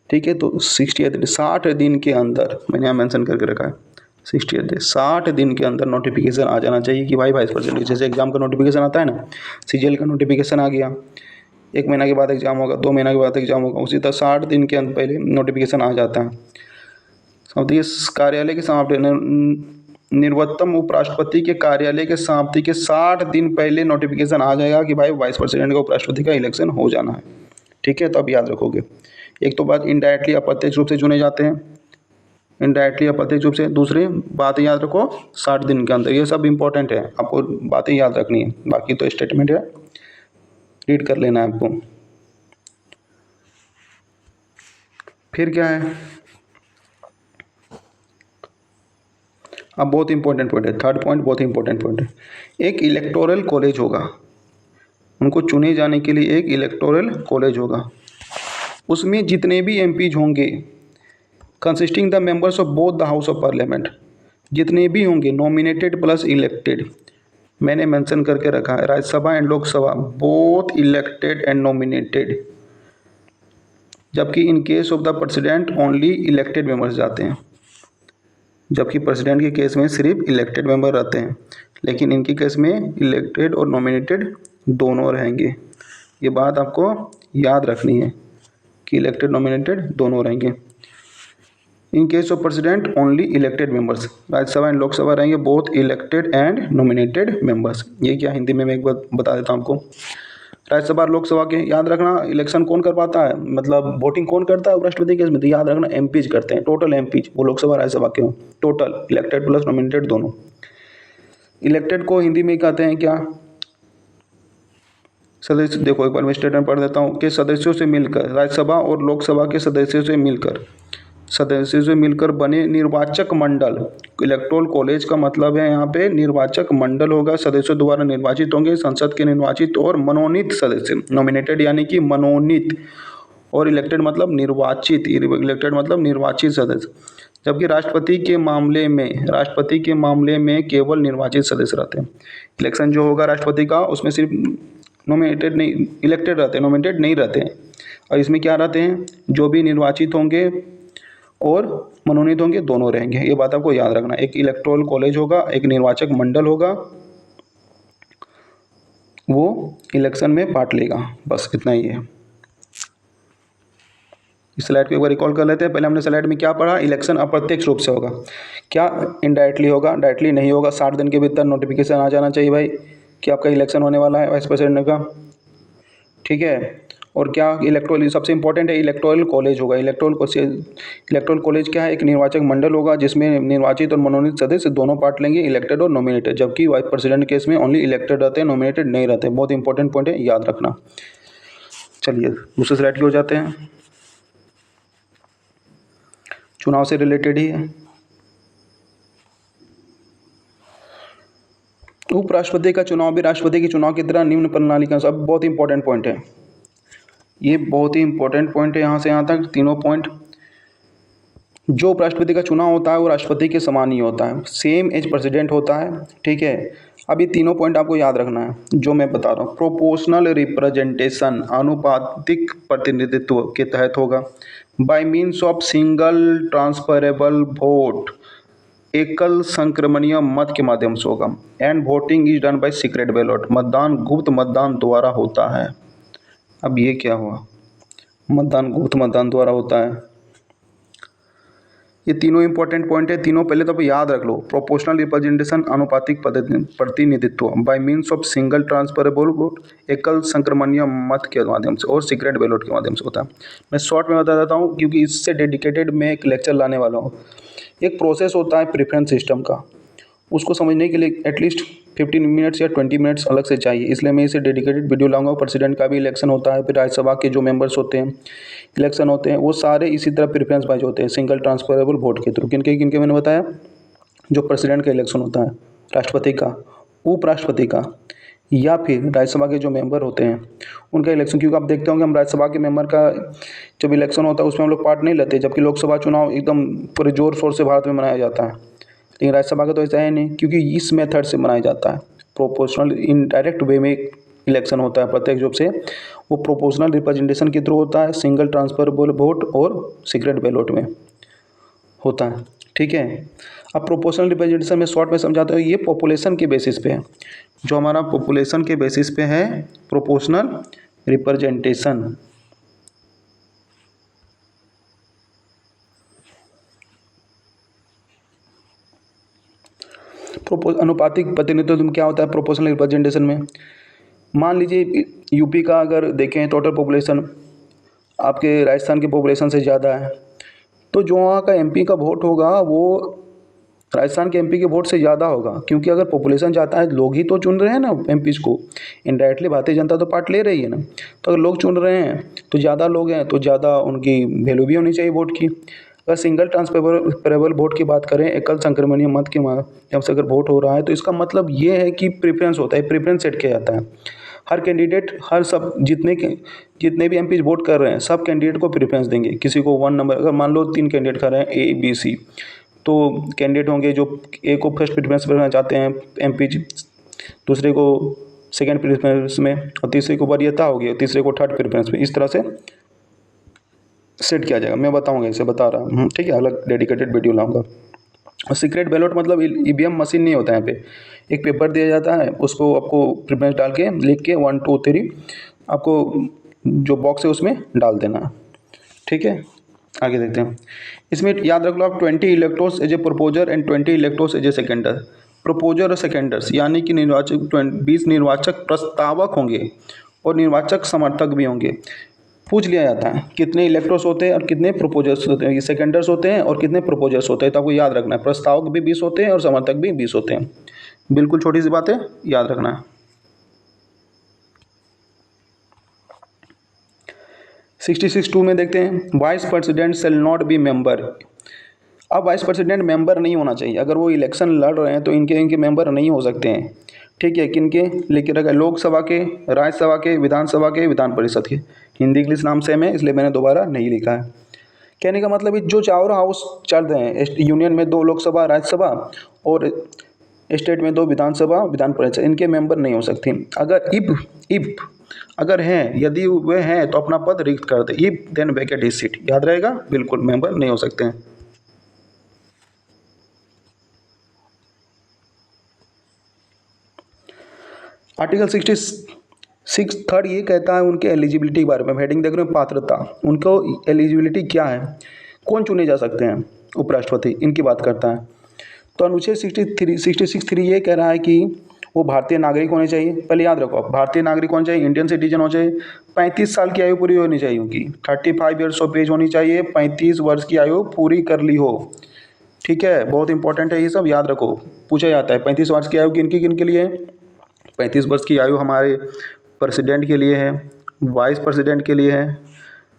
Speaker 1: ठीक है, तो 60th डे, 60 दिन के अंदर, मैंने यहाँ मेंशन करके रखा है 60th डे, 60 दिन के अंदर नोटिफिकेशन आ जाना चाहिए कि भाई वाइस प्रेसिडेंट, जैसे एग्जाम का नोटिफिकेशन आता है ना, सीजीएल का नोटिफिकेशन आ गया, 1 महीना के बाद एग्जाम होगा, 2 महीना के बाद एग्जाम होगा, उसी तरह 60 दिन के अंदर पहले नोटिफिकेशन आ जाता है। समाप्ति कार्यालय के समाप्ति, निर्वोत्तम उपराष्ट्रपति के कार्यालय के समाप्ति के 60 दिन पहले नोटिफिकेशन आ जाएगा कि भाई वाइस प्रेसिडेंट का उपराष्ट्रपति का इलेक्शन हो जाना है। ठीक है, तो अब याद रखोगे, एक तो बात इनडायरेक्टली अप्रत्यक्ष रूप से चुने जाते हैं, इनडायरेक्टली अप्रत्यक्ष रूप से। दूसरी बात याद रखो 60 दिन के अंदर, ये सब इंपॉर्टेंट है, आपको बातें याद रखनी है, बाकी तो स्टेटमेंट है, रीड कर लेना है आपको। फिर क्या है, अब बहुत इंपॉर्टेंट पॉइंट है, थर्ड पॉइंट बहुत इंपॉर्टेंट पॉइंट है। एक इलेक्टोरल कॉलेज होगा, उनको चुने जाने के लिए एक इलेक्टोरल कॉलेज होगा, उसमें जितने भी एमपीज होंगे, consisting the members of both the house of parliament, जितने भी होंगे नॉमिनेटेड प्लस इलेक्टेड, मैंने मेंशन करके रखा है, Rajya Sabha and Lok Sabha both elected and nominated, जबकि in case of the president only elected members जाते हैं, जबकि प्रेसिडेंट के केस में सिर्फ इलेक्टेड मेंबर रहते हैं, लेकिन इनके केस में इलेक्टेड और नॉमिनेटेड दोनों रहेंगे। ये बात आपको याद रखनी है कि इलेक्टेड नॉमिनेटेड दोनों रहेंगे। In case of president only elected members, Rajya Sabha and Lok Sabha रहेंगे both elected and nominated members. ये क्या हिंदी में मैं एक बार बता देता हूँ आपको, राज्यसभा और लोकसभा के याद रखना, इलेक्शन कौन कर पाता है, मतलब वोटिंग कौन करता है उपराष्ट्रपति के इसमें, तो याद रखना एमपीज करते हैं, टोटल एमपीज, वो लोकसभा राज्यसभा के हों, टोटल इलेक्टेड प्लस नॉमिनेटेड दोनों। इलेक्टेड को हिंदी में कहते हैं क्या, सदस्य, देखो एक बार मैं स्टेटमेंट पढ़ देता हूँ कि सदस्यों से मिलकर, राज्यसभा और लोकसभा के सदस्यों से मिलकर सदस्यों से मिलकर बने निर्वाचक मंडल। इलेक्टोरल कॉलेज का मतलब है यहाँ पे निर्वाचक मंडल होगा, सदस्यों द्वारा निर्वाचित होंगे, संसद के निर्वाचित और मनोनीत सदस्य, नॉमिनेटेड यानी कि मनोनीत, और इलेक्टेड मतलब निर्वाचित, इलेक्टेड मतलब निर्वाचित सदस्य। जबकि राष्ट्रपति के मामले में केवल निर्वाचित सदस्य रहते हैं। इलेक्शन जो होगा राष्ट्रपति का उसमें सिर्फ नॉमिनेटेड नहीं, इलेक्टेड रहते हैं, नॉमिनेटेड नहीं रहते हैं। और इसमें क्या रहते हैं, जो भी निर्वाचित होंगे और मनोनीत होंगे दोनों रहेंगे। ये बात आपको याद रखना। एक इलेक्टोरल कॉलेज होगा, एक निर्वाचक मंडल होगा, वो इलेक्शन में पार्ट लेगा। बस इतना ही है। इस स्लाइड को एक बार रिकॉल कर लेते हैं। पहले हमने स्लाइड में क्या पढ़ा, इलेक्शन अप्रत्यक्ष रूप से होगा। क्या इनडायरेक्टली होगा, डायरेक्टली नहीं होगा। 60 दिन के भीतर नोटिफिकेशन आ जाना चाहिए भाई कि आपका इलेक्शन होने वाला है वाइस प्रेसिडेंट का, ठीक है। और क्या इलेक्टोरल, सबसे इंपॉर्टेंट है इलेक्टोरल कॉलेज होगा। इलेक्टोरल कॉलेज क्या है, एक निर्वाचक मंडल होगा जिसमें निर्वाचित और मनोनीत सदस्य दोनों पार्ट लेंगे, इलेक्टेड और नॉमिनेटेड। जबकि वाइस प्रेसिडेंट केस में ओनली इलेक्टेड रहते हैं, नॉमिनेटेड नहीं रहते। बहुत इंपॉर्टेंट पॉइंट है, याद रखना। चलिए दूसरे स्लाइड की हो जाते हैं। चुनाव से रिलेटेड ही है। उपराष्ट्रपति का चुनाव भी राष्ट्रपति के चुनाव की तरह निम्न प्रणाली का, सब बहुत इंपॉर्टेंट पॉइंट है। ये बहुत ही इंपॉर्टेंट पॉइंट है, यहाँ से यहाँ तक तीनों पॉइंट। जो उपराष्ट्रपति का चुनाव होता है वो राष्ट्रपति के समान ही होता है, सेम एज प्रेसिडेंट होता है, ठीक है। अब ये तीनों पॉइंट आपको याद रखना है जो मैं बता रहा हूँ। प्रोपोर्शनल रिप्रेजेंटेशन, आनुपातिक प्रतिनिधित्व के तहत होगा। Bye means of single transferable vote, एकल संक्रमणीय मत के माध्यम से होगा। And voting is done by secret ballot, मतदान गुप्त मतदान द्वारा होता है। अब ये क्या हुआ, मतदान गुप्त मतदान द्वारा होता है। ये तीनों इंपॉर्टेंट पॉइंट है, तीनों पहले तो आप याद रख लो। प्रोपोर्शनल रिप्रेजेंटेशन, आनुपातिक प्रतिनिधित्व, bye means of single transferable vote, एकल संक्रमणीय मत के माध्यम से, और सीक्रेट बैलेट के माध्यम से होता है। मैं शॉर्ट में बता देता हूँ क्योंकि इससे डेडिकेटेड मैं एक लेक्चर लाने वाला हूँ। एक प्रोसेस होता है प्रेफरेंस सिस्टम का, उसको समझने के लिए एटलीस्ट 15 मिनट्स या 20 मिनट्स अलग से चाहिए, इसलिए मैं इसे डेडिकेटेड वीडियो लाऊंगा। प्रेसिडेंट का भी इलेक्शन होता है, फिर राज्यसभा के जो मेंबर्स होते हैं इलेक्शन होते हैं, वो सारे इसी तरह प्रेफरेंस वाइज होते हैं, सिंगल ट्रांसफरेबल वोट के थ्रू। किनके मैंने बताया, जो प्रेसिडेंट का इलेक्शन होता है, राष्ट्रपति का, उपराष्ट्रपति का, या फिर राज्यसभा के जो मेंबर होते हैं उनका इलेक्शन। क्योंकि आप देखते होंगे हम राज्यसभा के मेंबर का जब इलेक्शन होता है उसमें हम लोग पार्ट नहीं लेते, जबकि लोकसभा चुनाव एकदम पूरे जोर शोर से भारत में मनाया जाता है। लेकिन राज्यसभा का तो ऐसा है नहीं, क्योंकि इस मेथड से मनाया जाता है। प्रोपोर्शनल इनडायरेक्ट वे में इलेक्शन होता है, प्रत्यक्ष रूप से वो प्रोपोर्शनल रिप्रेजेंटेशन के थ्रू होता है, सिंगल ट्रांसफरेबल वोट और सीक्रेट बैलेट में होता है, ठीक है। अब प्रोपोर्शनल रिप्रेजेंटेशन में शॉर्ट में समझाता हूँ। ये पॉपुलेशन के बेसिस पे है, जो हमारा पॉपुलेशन के बेसिस पे है प्रोपोर्शनल रिप्रेजेंटेशन। अनुपातिक प्रतिनिधित्व क्या होता है प्रोपोर्शनल रिप्रेजेंटेशन में। मान लीजिए यूपी का अगर देखें टोटल पॉपुलेशन आपके राजस्थान के पॉपुलेशन से ज़्यादा है, तो जो वहाँ का एमपी का वोट होगा वो राजस्थान के एमपी के वोट से ज़्यादा होगा। क्योंकि अगर पॉपुलेशन ज़्यादा है, लोग ही तो चुन रहे हैं ना एमपीज़ को, इनडायरेक्टली भारतीय जनता तो पार्ट ले रही है ना। तो अगर लोग चुन रहे हैं तो ज़्यादा लोग हैं तो ज़्यादा उनकी वैल्यू भी होनी चाहिए वोट की। अगर सिंगल ट्रांसफरेबल वोट की बात करें, एकल संक्रमणीय मत के माध्यम से अगर वोट हो रहा है, तो इसका मतलब ये है कि प्रेफरेंस होता है, प्रेफरेंस सेट किया जाता है। हर कैंडिडेट, हर सब जितने भी एमपी वोट कर रहे हैं सब कैंडिडेट को प्रेफरेंस देंगे। किसी को 1 नंबर, अगर मान लो 3 कैंडिडेट कर रहे हैं ए बी सी, तो कैंडिडेट होंगे जो ए को फर्स्ट प्रेफरेंस देना चाहते हैं एमपी, दूसरे को सेकंड प्रेफरेंस में, और तीसरे को वरीयता होगी और तीसरे को थर्ड प्रेफरेंस में। इस तरह से सेट किया जाएगा। मैं बताऊंगा, इसे बता रहा हूँ, ठीक है। अलग डेडिकेटेड वीडियो लाऊंगा। और सीक्रेट बैलेट मतलब ईवीएम मशीन नहीं होता है। यहाँ पे एक पेपर दिया जाता है, उसको आपको प्रेफरेंस डाल के लिख के 1 2 3 आपको जो बॉक्स है उसमें डाल देना है, ठीक है। आगे देखते हैं। इसमें याद रख लो आप 20 electors as a proposer and 20 electors as a seconder. Proposer और सेकेंडर्स यानी कि 20 निर्वाचक प्रस्तावक होंगे और निर्वाचक समर्थक भी होंगे। पूछ लिया जाता है कितने इलेक्टोर्स होते हैं और कितने प्रपोजर्स होते हैं, ये सेकेंडर्स होते हैं और कितने प्रपोजर्स होते हैं। तो आपको याद रखना है प्रस्तावक भी 20 होते हैं और समर्थक भी 20 होते हैं। बिल्कुल छोटी सी बात है, याद रखना है। 66(2) में देखते हैं, vice president shall not be member. अब वाइस प्रेसिडेंट मेंबर नहीं होना चाहिए। अगर वो इलेक्शन लड़ रहे हैं तो इनके मेंबर नहीं हो सकते हैं। ठीक है, किनके लेके रखा है? लोकसभा के, राज्यसभा के, विधानसभा के, विधान परिषद के। हिंदी इंग्लिश नाम सेम है इसलिए मैंने दोबारा नहीं लिखा है। कहने का मतलब है जो चारों हाउस चल रहे हैं, यूनियन में 2 लोकसभा राज्यसभा और स्टेट में 2 विधानसभा विधान परिषद, इनके मेंबर नहीं हो सकते। अगर इफ अगर हैं, यदि वे हैं तो अपना पद रिक्त कर दे। If then vacate his seat. याद रहेगा, बिल्कुल मेंबर नहीं हो सकते हैं। आर्टिकल 66 थर्ड ये कहता है उनके एलिजिबिलिटी के बारे में। हेडिंग देख रहे हो, पात्रता। उनको एलिजिबिलिटी क्या है, कौन चुने जा सकते हैं? उपराष्ट्रपति, इनकी बात करता है। तो अनुच्छेद 66(3) ये कह रहा है कि वो भारतीय नागरिक होने चाहिए। पहले याद रखो, भारतीय नागरिक होने चाहिए, इंडियन सिटीजन होना चाहिए, 35 साल की आयु पूरी होनी चाहिए उनकी, 35 ईयर्स ऑफ एज होनी चाहिए, 35 वर्ष की आयु पूरी कर ली हो। ठीक है, बहुत इंपॉर्टेंट है ये सब, याद रखो, पूछा जाता है। 35 वर्ष की आयु किन के लिए है? 35 वर्ष की आयु हमारे प्रेसिडेंट के लिए है, वाइस प्रेसिडेंट के लिए है,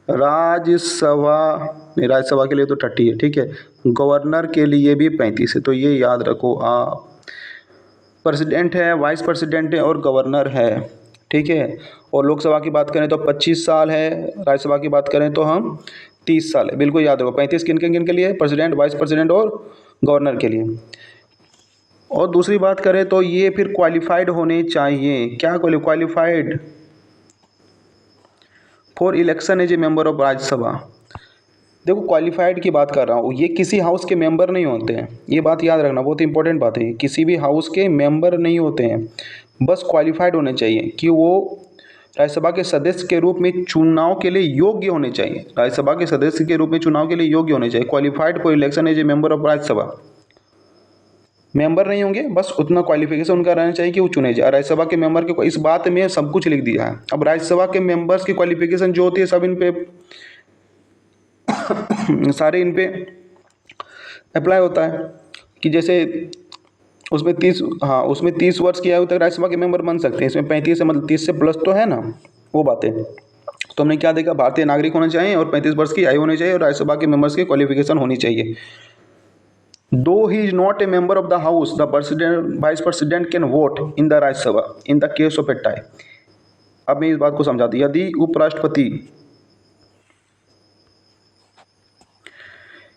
Speaker 1: राज्यसभा के लिए तो 30 है। ठीक है, गवर्नर के लिए भी 35 है। तो ये याद रखो आप, प्रेसिडेंट है, वाइस प्रेसिडेंट है और गवर्नर है। ठीक है, और लोकसभा की बात करें तो 25 साल है, राज्यसभा की बात करें तो हम 30 साल है। बिल्कुल याद रखो, 35 किन के लिए? प्रेसिडेंट, वाइस प्रेसिडेंट और गवर्नर के लिए। और दूसरी बात करें तो ये फिर क्वालिफाइड होने चाहिए। क्या qualified? For election as a member of Rajya Sabha. देखो, क्वालिफाइड की बात कर रहा हूँ, ये किसी हाउस के मेंबर नहीं होते हैं। ये बात याद रखना, बहुत इंपॉर्टेंट बात है। किसी भी हाउस के मेंबर नहीं होते हैं, बस क्वालिफाइड होने चाहिए कि वो राज्यसभा के सदस्य के रूप में चुनाव के लिए योग्य होने चाहिए। राज्यसभा के सदस्य के रूप में चुनाव के लिए योग्य होने चाहिए। Qualified for election as a member of Rajya Sabha. Member नहीं होंगे, बस उतना क्वालिफिकेशन उनका रहना चाहिए कि वो चुने जाए। राज्यसभा के मेंबर के, इस बात में सब कुछ लिख दिया है। अब राज्यसभा के मेंबर्स की क्वालिफिकेशन जो होती है सब इन पे सारे इन पे अप्लाई होता है कि जैसे उसमें 30 वर्ष की आयु तक राज्यसभा के मेंबर बन सकते हैं। इसमें 35 से मतलब 30 से प्लस तो है ना, वो बातें। तो हमने क्या देखा, भारतीय नागरिक होना चाहिए और 35 वर्ष की आयु होनी चाहिए और राज्यसभा के मेंबर्स की क्वालिफिकेशन होनी चाहिए। Though he is not a member of the house, the vice president can vote in the Rajya Sabha in the case of a tie. अब मैं इस बात को समझा दूं, यदि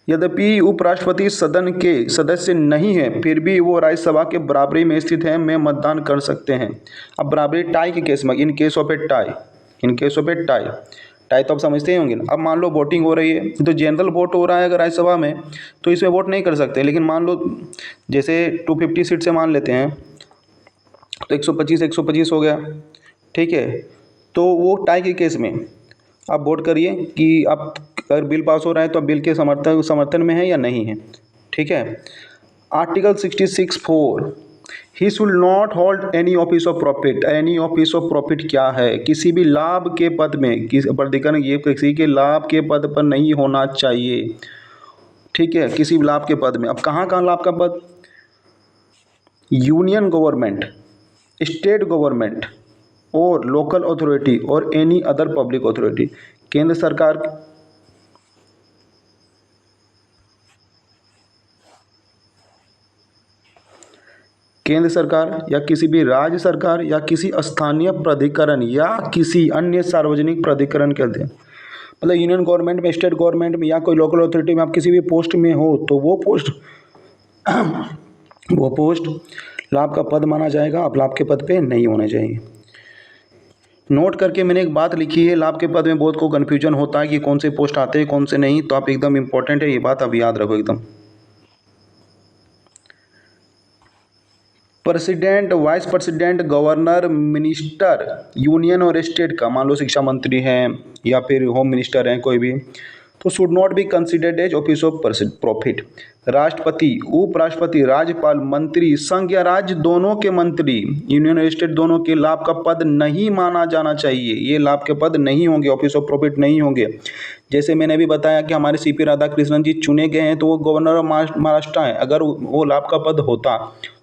Speaker 1: यद्यपि उपराष्ट्रपति सदन के सदस्य नहीं है, फिर भी वो राज्यसभा के बराबरी में स्थित है, में मतदान कर सकते हैं। अब बराबरी टाई के केस में, इन केस ऑफ ए टाई तो आप समझते ही होंगे ना। अब मान लो वोटिंग हो रही है, तो जनरल वोट हो रहा है अगर राज्यसभा में, तो इसमें वोट नहीं कर सकते। लेकिन मान लो जैसे 250 सीट से मान लेते हैं तो 125 हो गया। ठीक है, तो वो टाई के केस में आप वोट करिए कि आप अगर बिल पास हो रहा है तो आप बिल के समर्थन में है या नहीं है। ठीक है, article 66(4) he should not hold any office of profit. Any office of profit क्या है? किसी भी लाभ के पद में, ये किसी के लाभ के पद पर नहीं होना चाहिए। ठीक है, किसी भी लाभ के पद में। अब कहाँ लाभ का पद? यूनियन गवर्नमेंट, स्टेट गवर्नमेंट और लोकल अथॉरिटी और एनी अदर पब्लिक अथॉरिटी। केंद्र सरकार या किसी भी राज्य सरकार या किसी स्थानीय प्राधिकरण या किसी अन्य सार्वजनिक प्राधिकरण के अधीन, मतलब यूनियन गवर्नमेंट में, स्टेट गवर्नमेंट में या कोई लोकल अथॉरिटी में आप किसी भी पोस्ट में हो तो वो पोस्ट लाभ का पद माना जाएगा। आप लाभ के पद पे नहीं होने चाहिए। नोट करके मैंने एक बात लिखी है, लाभ के पद में बहुत को कन्फ्यूजन होता है कि कौन से पोस्ट आते हैं कौन से नहीं, तो आप एकदम इंपॉर्टेंट है ये बात, आप याद रखो एकदम। President, vice president, governor, minister union और स्टेट का, मान लो शिक्षा मंत्री हैं या फिर होम मिनिस्टर हैं कोई भी, तो should not be considered as office of profit. राष्ट्रपति, उपराष्ट्रपति, राज्यपाल, मंत्री, संघ या राज्य दोनों के मंत्री, यूनियन और स्टेट दोनों के लाभ का पद नहीं माना जाना चाहिए। ये लाभ के पद नहीं होंगे, ऑफिस ऑफ प्रॉफिट नहीं होंगे। जैसे मैंने अभी बताया कि हमारे सीपी राधाकृष्णन जी चुने गए हैं तो वो गवर्नर ऑफ महाराष्ट्र हैं। अगर वो लाभ का पद होता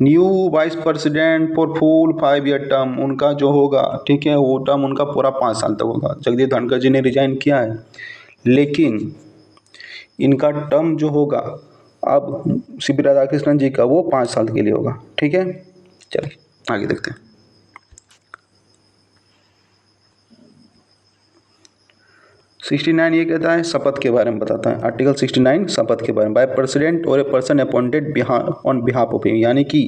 Speaker 1: new vice president for full 5 year term, उनका जो होगा, ठीक है, वो टर्म उनका पूरा 5 साल तक होगा। जगदीप धनखड़ जी ने रिजाइन किया है, लेकिन इनका टर्म जो होगा अब सीपी राधाकृष्णन जी का, वो 5 साल के लिए होगा। ठीक है, चलिए आगे देखते हैं। 69 ये कहता है शपथ के बारे में बताता है। आर्टिकल 69 शपथ के बारे में, बाय प्रेसिडेंट और a person appointed on behalf of him, यानी कि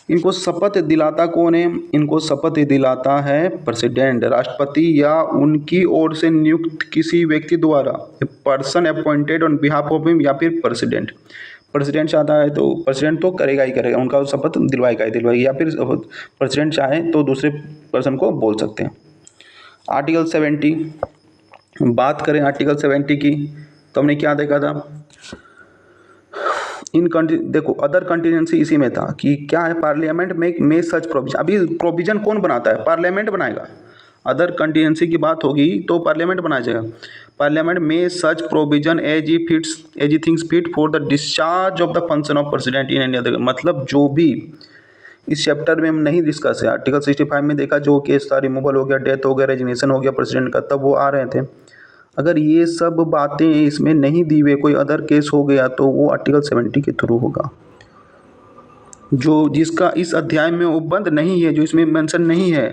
Speaker 1: इनको शपथ दिलाता कौन है? इनको शपथ दिलाता है प्रेसिडेंट, राष्ट्रपति या उनकी ओर से नियुक्त किसी व्यक्ति द्वारा। Person appointed on behalf of him या फिर प्रेसिडेंट। प्रेसिडेंट चाहता है तो प्रेसिडेंट तो करेगा ही करेगा, उनका शपथ दिलवाएगा ही दिलवाएगा, या फिर प्रेसिडेंट चाहे तो दूसरे पर्सन को बोल सकते हैं। आर्टिकल 70 बात करें आर्टिकल 70 की, तो हमने क्या देखा था? देखो अदर कंटीजेंसी इसी में था कि क्या है, पार्लियामेंट में सच प्रोविजन। अभी प्रोविजन कौन बनाता है? पार्लियामेंट बनाएगा। अदर कंटीजेंसी की बात होगी तो पार्लियामेंट बनाया जाएगा। पार्लियामेंट में such provision as it things fit for the discharge of the function of president in any other, मतलब जो भी इस चैप्टर में हम नहीं डिस्कस है। आर्टिकल 65 में देखा, जो केस था रिमूवल हो गया, डेथ हो गया, रेजिग्नेशन हो गया प्रेसिडेंट का, तब वो आ रहे थे। अगर ये सब बातें इसमें नहीं दी हुए, कोई अदर केस हो गया, तो वो आर्टिकल 70 के थ्रू होगा। जो जिसका इस अध्याय में उपबंध नहीं है, जो इसमें मेंशन नहीं है,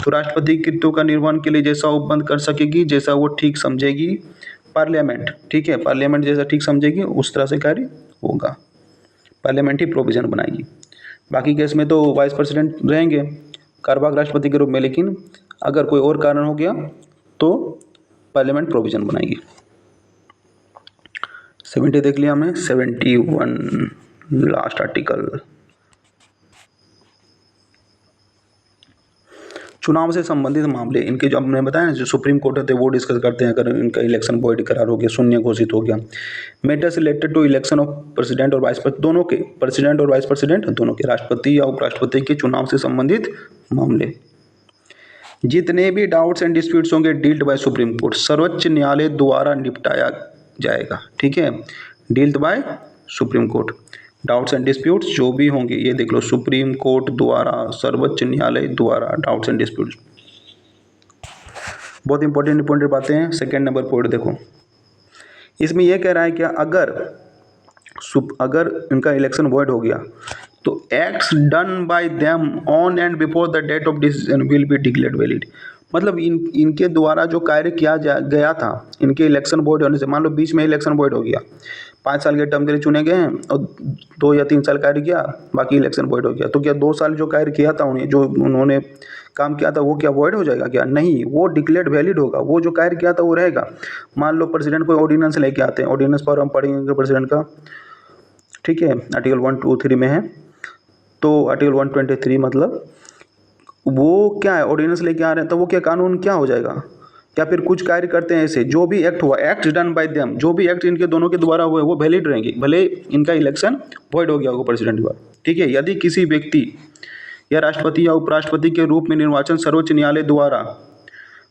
Speaker 1: तो राष्ट्रपति कृत्यों का निर्वहन के लिए जैसा उपबंध कर सकेगी, जैसा वो ठीक समझेगी पार्लियामेंट, ठीक है, पार्लियामेंट जैसा ठीक समझेगी उस तरह से कार्य होगा। पार्लियामेंट ही प्रोविजन बनाएगी। बाकी केस में तो वाइस प्रेसिडेंट रहेंगे कार्यवाहक राष्ट्रपति के रूप में, लेकिन अगर कोई और कारण हो गया तो पार्लियामेंट प्रोविजन बनाएगी। 70 देख लिया हमने। 71 लास्ट आर्टिकल, चुनाव से संबंधित मामले। इनके जो हमने बताया ना, जो सुप्रीम कोर्ट होते हैं वो डिस्कस करते हैं। अगर इनका इलेक्शन वॉइड करार हो गया, शून्य घोषित हो गया। Matters related to election of president और वाइस प्रेसिडेंट, दोनों के, प्रेसिडेंट और वाइस प्रेसिडेंट दोनों के, राष्ट्रपति या उपराष्ट्रपति के चुनाव से संबंधित मामले। जितने भी डाउट्स एंड डिस्प्यूट्स होंगे डील्ड बाय सुप्रीम कोर्ट, सर्वोच्च न्यायालय द्वारा निपटाया जाएगा। ठीक है, dealt by supreme court. Doubts and disputes जो भी होंगे, ये देख लो, सुप्रीम कोर्ट द्वारा, सर्वोच्च न्यायालय द्वारा डाउट्स एंड डिस्प्यूट्स। बहुत इंपॉर्टेंट बातें हैं। सेकेंड नंबर पॉइंट देखो, इसमें यह कह रहा है कि अगर इनका इलेक्शन वॉइड हो गया तो acts done by them on and before the date of decision will be declared valid. मतलब इनके द्वारा जो कार्य किया गया था, इनके इलेक्शन वॉइड होने से, मान लो बीच में इलेक्शन वॉइड हो गया, 5 साल के टर्म के लिए चुने गए हैं और 2 या 3 साल कार्य किया, बाकी इलेक्शन वॉइड हो गया, तो क्या 2 साल जो कार्य किया था उन्हें, जो उन्होंने काम किया था, वो क्या वॉइड हो जाएगा क्या? नहीं, वो डिक्लेयर्ड वैलिड होगा। वो जो कार्य किया था वो रहेगा। मान लो प्रेसिडेंट कोई ऑर्डिनेंस लेके आते हैं, ऑर्डिनेंस पर हम पढ़ेंगे प्रेसिडेंट का, ठीक है, आर्टिकल 123 में है। तो आर्टिकल 123 मतलब वो क्या है, ऑर्डिनेंस लेके आ रहे हैं, तो वो क्या कानून क्या हो जाएगा? या फिर कुछ कार्य करते हैं ऐसे, जो भी एक्ट हुआ, एक्ट डन बाय देम, जो भी एक्ट इनके दोनों के द्वारा हुए वो वैलिड रहेंगे, भले इनका इलेक्शन वॉइड हो गया होगा प्रेसिडेंट द्वारा। ठीक है, यदि किसी व्यक्ति या राष्ट्रपति या उपराष्ट्रपति के रूप में निर्वाचन सर्वोच्च न्यायालय द्वारा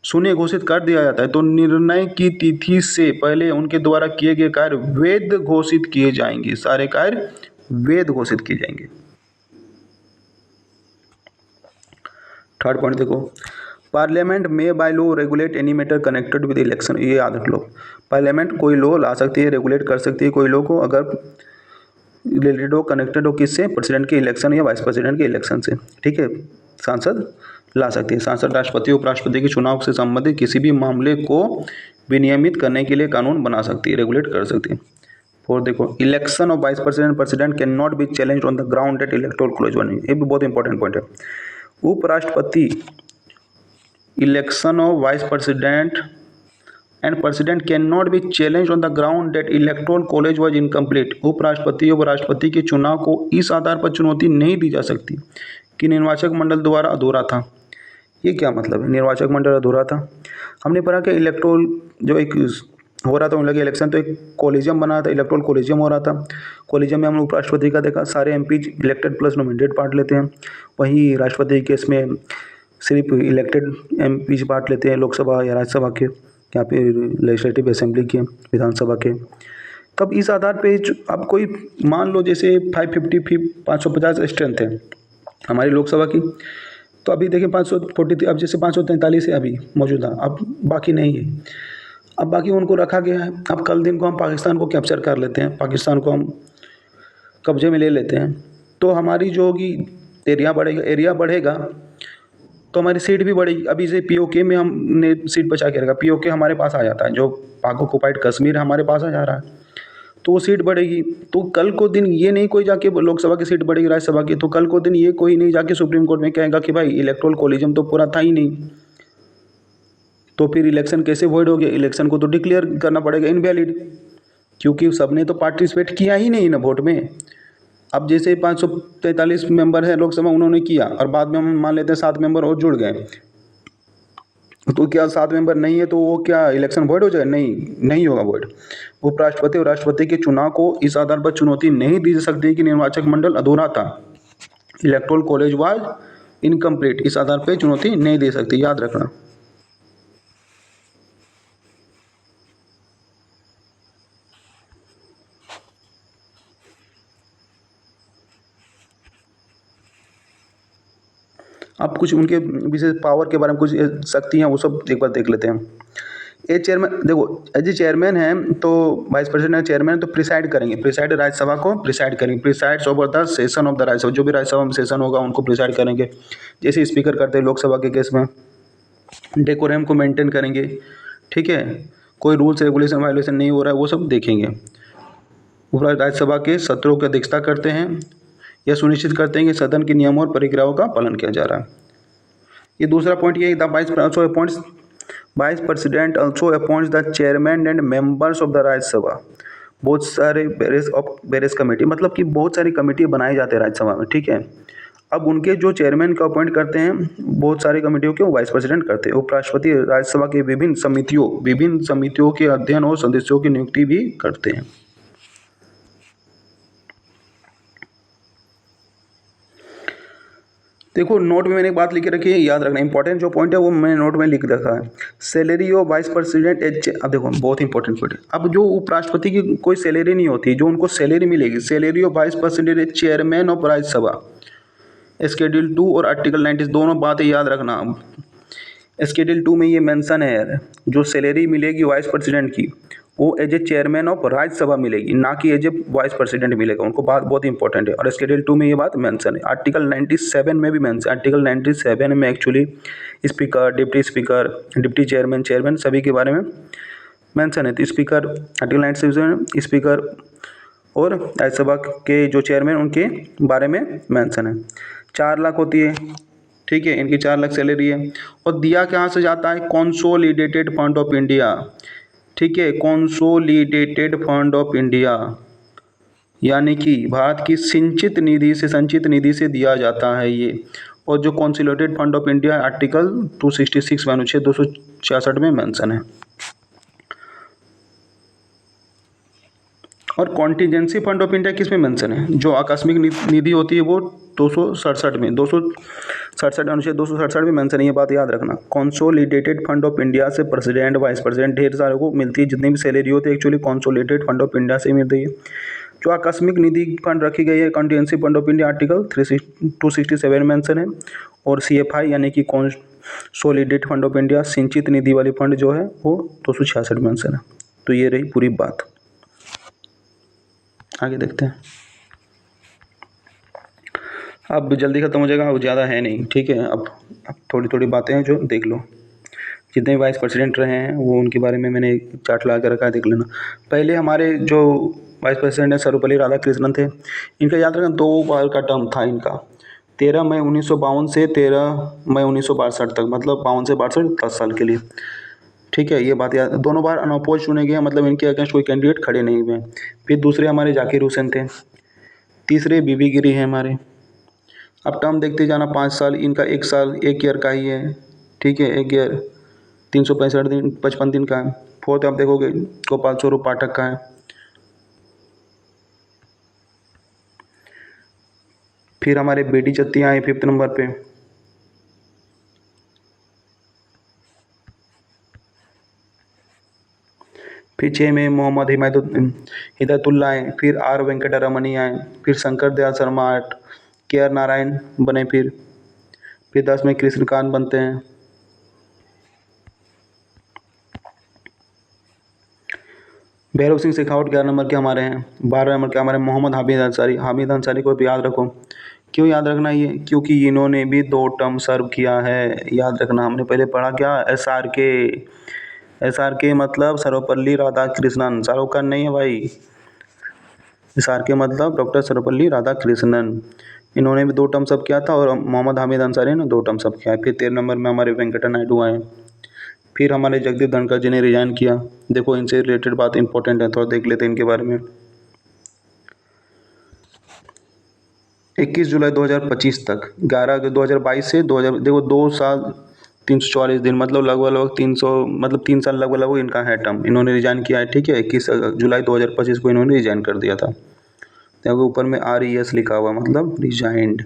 Speaker 1: शून्य घोषित कर दिया जाता है, तो निर्णय की तिथि से पहले उनके द्वारा किए गए कार्य वैध घोषित किए जाएंगे। सारे कार्य वैध घोषित किए जाएंगे। थर्ड पॉइंट देखो, पार्लियामेंट में by law regulate any matter connected with election. ये याद रख लो, पार्लियामेंट कोई लॉ ला सकती है, रेगुलेट कर सकती है कोई लॉ को, अगर रिलेटेड हो, कनेक्टेड हो किससे? प्रेसिडेंट के इलेक्शन या वाइस प्रेसिडेंट के इलेक्शन से। ठीक है, सांसद ला सकती है। सांसद राष्ट्रपति उपराष्ट्रपति के चुनाव से संबंधित किसी भी मामले को विनियमित करने के लिए कानून बना सकती है, रेगुलेट कर सकती है। और देखो, election of vice president president can not be challenged on the ground that electoral college one. ये भी बहुत इंपॉर्टेंट पॉइंट है। उपराष्ट्रपति election of vice president and president can not be challenge on the ground that electoral college was incomplete. उपराष्ट्रपति और राष्ट्रपति के चुनाव को इस आधार पर चुनौती नहीं दी जा सकती कि निर्वाचक मंडल द्वारा अधूरा था। ये क्या मतलब है, निर्वाचक मंडल अधूरा था? हमने पढ़ा कि इलेक्टोरल जो एक हो रहा था, उन लगे इलेक्शन, तो एक कॉलेजियम बना था, इलेक्टोरल कॉलेजियम हो रहा था। कॉलेजियम में हम उपराष्ट्रपति का देखा, सारे MP elected plus nominated part लेते हैं। वहीं राष्ट्रपति केस में सिर्फ इलेक्टेड एमपी पार्ट लेते हैं, लोकसभा या राज्यसभा के, या फिर लेजिस्लेटिव असेंबली के, विधानसभा के। तब इस आधार पे अब कोई मान लो जैसे 550 550 स्ट्रेंथ है हमारी लोकसभा की, तो अभी देखिए 543, अब जैसे 543 है अभी मौजूदा, अब बाकी नहीं है, अब बाकी उनको रखा गया है। अब कल दिन को हम पाकिस्तान को कैप्चर कर लेते हैं, पाकिस्तान को हम कब्जे में ले लेते हैं, तो हमारी जो होगी एरिया बढ़ेगा तो हमारी सीट भी बढ़ेगी। अभी से पीओके में हमने सीट बचा के रखा, पीओके हमारे पास आ जाता है, जो पाक ऑक्युपाइड कश्मीर हमारे पास आ जा रहा है, तो वो सीट बढ़ेगी। तो कल को दिन ये नहीं कोई जाके लोकसभा की सीट बढ़ेगी राज्यसभा की, तो कल को दिन ये कोई नहीं जाके सुप्रीम कोर्ट में कहेगा कि भाई इलेक्टोरल कॉलेजियम तो पूरा था ही नहीं, तो फिर इलेक्शन कैसे वॉइड हो गया। इलेक्शन को तो डिक्लेयर करना पड़ेगा इनवैलिड, क्योंकि सबने तो पार्टिसिपेट किया ही नहीं ना वोट में। अब जैसे 543 मेंबर है लोकसभा, उन्होंने किया और बाद में हम मान लेते हैं 7 मेंबर और जुड़ गए, तो क्या 7 मेंबर नहीं है तो वो क्या इलेक्शन वॉइड हो जाए? नहीं, नहीं होगा वॉइड। उपराष्ट्रपति और राष्ट्रपति के चुनाव को इस आधार पर चुनौती नहीं दी जा सकती कि निर्वाचक मंडल अधूरा था, इलेक्टोरल कॉलेज वाज इनकम्प्लीट, इस आधार पर चुनौती नहीं दे सकती, याद रखना। अब कुछ उनके विशेष पावर के बारे में, कुछ शक्तियाँ, वो सब एक बार देख लेते हैं। ए चेयरमैन, देखो एज ए चेयरमैन है तो वाइस प्रेसिडेंट चेयरमैन तो प्रिसाइड करेंगे, प्रिसाइड राज्यसभा को प्रिसाइड करेंगे, presides over the session of the Rajya Sabha, जो भी राज्यसभा में सेशन होगा उनको प्रिसाइड करेंगे, जैसे स्पीकर करते हैं लोकसभा के केस में। डेकोरम को मेंटेन करेंगे, ठीक है, कोई रूल्स रेगुलेशन वायलेशन नहीं हो रहा है वो सब देखेंगे। राज्यसभा के सत्रों की अध्यक्षता करते हैं, यह सुनिश्चित करते हैं कि सदन के नियमों और प्रक्रियाओं का पालन किया जा रहा है। ये दूसरा पॉइंट ये the vice president also appoints the chairman and members of the Rajya Sabha. बहुत सारे वेरियस कमेटी, मतलब कि बहुत सारी कमेटी बनाई जाती है राज्यसभा में, ठीक है। अब उनके जो चेयरमैन को अपॉइंट करते हैं, बहुत सारी कमेटियों के वाइस प्रेसिडेंट करते हैं। उपराष्ट्रपति राज्यसभा के विभिन्न समितियों के अध्ययन और सदस्यों की नियुक्ति भी करते हैं। देखो नोट में मैंने एक बात लिख के रखी है, याद रखना, इंपॉर्टेंट जो पॉइंट है वो मैंने नोट में लिख रखा है। Salary of vice president as, अब देखो बहुत इंपॉर्टेंट पॉइंट है। अब जो उपराष्ट्रपति की कोई सैलरी नहीं होती, जो उनको सैलरी मिलेगी, salary of vice president as chairman of Rajya Sabha, schedule 2 और आर्टिकल 90, दोनों बातें याद रखना। स्केड्यूल 2 में ये मेंशन है, जो सैलरी मिलेगी वाइस प्रेसिडेंट की वो as a chairman of Rajya Sabha मिलेगी, ना कि एज ए वाइस प्रेसिडेंट मिलेगा उनको, बात बहुत इंपॉर्टेंट है। और स्केड्यूल 2 में ये बात मेंशन है। आर्टिकल 97 में भी मेंशन, आर्टिकल 97 में एक्चुअली स्पीकर, डिप्टी चेयरमैन सभी के बारे में मेंशन है। तो स्पीकर, आर्टिकल 97 में स्पीकर और राज्यसभा के जो चेयरमैन उनके बारे में मेंशन है। 4 लाख होती है, ठीक है, इनकी 4 लाख सैलरी है। और दिया कहाँ से जाता है? कॉन्सोलिडेटेड फंड ऑफ इंडिया, ठीक है, कॉन्सोलिडेटेड फंड ऑफ इंडिया, यानी कि भारत की संचित निधि से दिया जाता है ये। और जो consolidated fund of India article 266 में, अनुच्छेद 266 में मेंशन है। और कॉन्टीजेंसी फंड ऑफ इंडिया किस में मेंशन है? जो आकस्मिक निधि होती है वो 267 में, 267 अनुच्छेद 267 में मेंशन है, ये बात याद रखना। कंसोलिडेटेड फंड ऑफ इंडिया से प्रेसिडेंट, वाइस प्रेसिडेंट ढेर सारे को मिलती है, जितनी भी सैलरी होती है actually consolidated fund of India से मिलती है। जो आकस्मिक निधि फंड रखी गई है, contingency fund of India article 267 में मेंशन है। और CFI यानी कि कंसोलिडेटेड फंड ऑफ इंडिया, संचित निधि वाली फंड जो है वो 266 में मेंशन है। तो ये रही पूरी बात। आगे देखते हैं। अब जल्दी ख़त्म हो जाएगा, अब ज़्यादा है नहीं, ठीक है। अब थोड़ी थोड़ी बातें हैं जो देख लो। जितने वाइस प्रेसिडेंट रहे हैं वो उनके बारे में मैंने चार्ट लगा के रखा है, देख लेना। पहले हमारे जो वाइस प्रेसिडेंट है सर्वपल्ली राधाकृष्णन थे। इनका याद रखना 2 बार का टर्म था इनका, 13 मई 1952 से 13 मई 1962 तक, मतलब 52 से 62 10 साल के लिए, ठीक है। ये बात याद, दोनों बार अनअपोज चुने गए, मतलब इनके अगेंस्ट कोई कैंडिडेट खड़े नहीं हुए। फिर दूसरे हमारे जाकिर हुसैन थे, तीसरे बीबी गिरी हैं हमारे। अब टर्म देखते जाना, 5 साल, इनका 1 साल 1 ईयर का ही है, ठीक है, 1 ईयर 365 दिन 55 दिन का है। फोर्थ आप देखोगे गोपाल स्वरूप पाठक का है। फिर हमारे बेटी चत्ती आए 5th नंबर पे। फिर 6 में मोहम्मद हिदायतुल्ला आए, फिर आर वेंकटरमणी आए, फिर शंकर दयाल शर्मा 8, के आर नारायण बने, फिर 10 में कृष्णकांत बनते हैं। भैरव सिंह शेखावत 11 नंबर के हमारे हैं। 12 नंबर के हमारे मोहम्मद हामिद अंसारी। हामिद अंसारी को भी याद रखो। क्यों याद रखना ये? क्योंकि इन्होंने भी 2 टर्म सर्व किया है। याद रखना, हमने पहले पढ़ा क्या, SRK मतलब सर्वपल्ली राधाकृष्णन, शाहरुख खान नहीं है भाई। SRK मतलब डॉक्टर सर्वपल्ली राधाकृष्णन। इन्होंने भी 2 टर्म सर्व किया था, और मोहम्मद हामिद अंसारी ने 2 टर्म सर्व किया है। फिर 13 नंबर में हमारे वेंकटा नायडू आए। फिर हमारे जगदीप धनखड़ जी ने रिजाइन किया। देखो, इनसे रिलेटेड बात इंपॉर्टेंट है, थोड़ा देख लेते हैं इनके बारे में। 21 जुलाई 2025 तक, 11 अगस्त 2022 से 2000, देखो 2 साल 344 दिन, मतलब लगभग 300, मतलब 3 साल लगभग इनका है टर्म। इन्होंने रिजाइन किया है, ठीक है। 21 जुलाई 2025 को इन्होंने रिजाइन कर दिया था। देखो ऊपर में RES लिखा हुआ, मतलब रिजाइंड।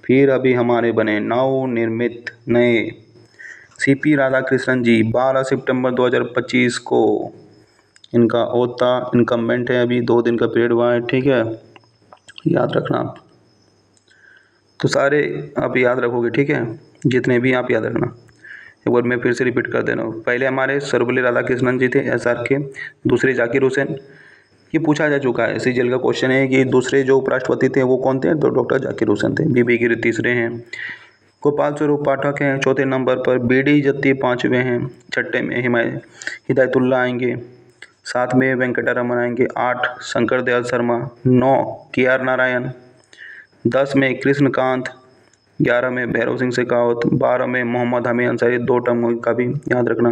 Speaker 1: फिर अभी हमारे बने नवनिर्मित नए CP राधाकृष्णन जी, 12 सितंबर 2025 को इनका ओता इनकम्बेंट है। अभी 2 दिन का पीरियड हुआ है, ठीक है, याद रखना आप। तो सारे आप याद रखोगे, ठीक है, जितने भी आप याद रखना। एक बार मैं फिर से रिपीट कर दे रहा हूँ। पहले हमारे सर्वपल्ली राधाकृष्णन जी थे, SRK। दूसरे जाकिर हुसैन, ये पूछा जा चुका है, CGL का क्वेश्चन है कि दूसरे जो उपराष्ट्रपति थे वो कौन थे, तो डॉक्टर जाकिर हुसैन थे। BB गिरी तीसरे हैं। गोपाल स्वरूप पाठक हैं चौथे नंबर पर। BD जत्ती 5वें हैं। 6ठे में हिदायतुल्ला आएंगे। 7 में वेंकटरमण आएंगे। 8 शंकर दयाल शर्मा। 9 KR नारायण। 10 में कृष्णकांत। 11 में भैरव सिंह शेखावत। 12 में मोहम्मद हामिद अंसारी, 2 टर्म का भी याद रखना।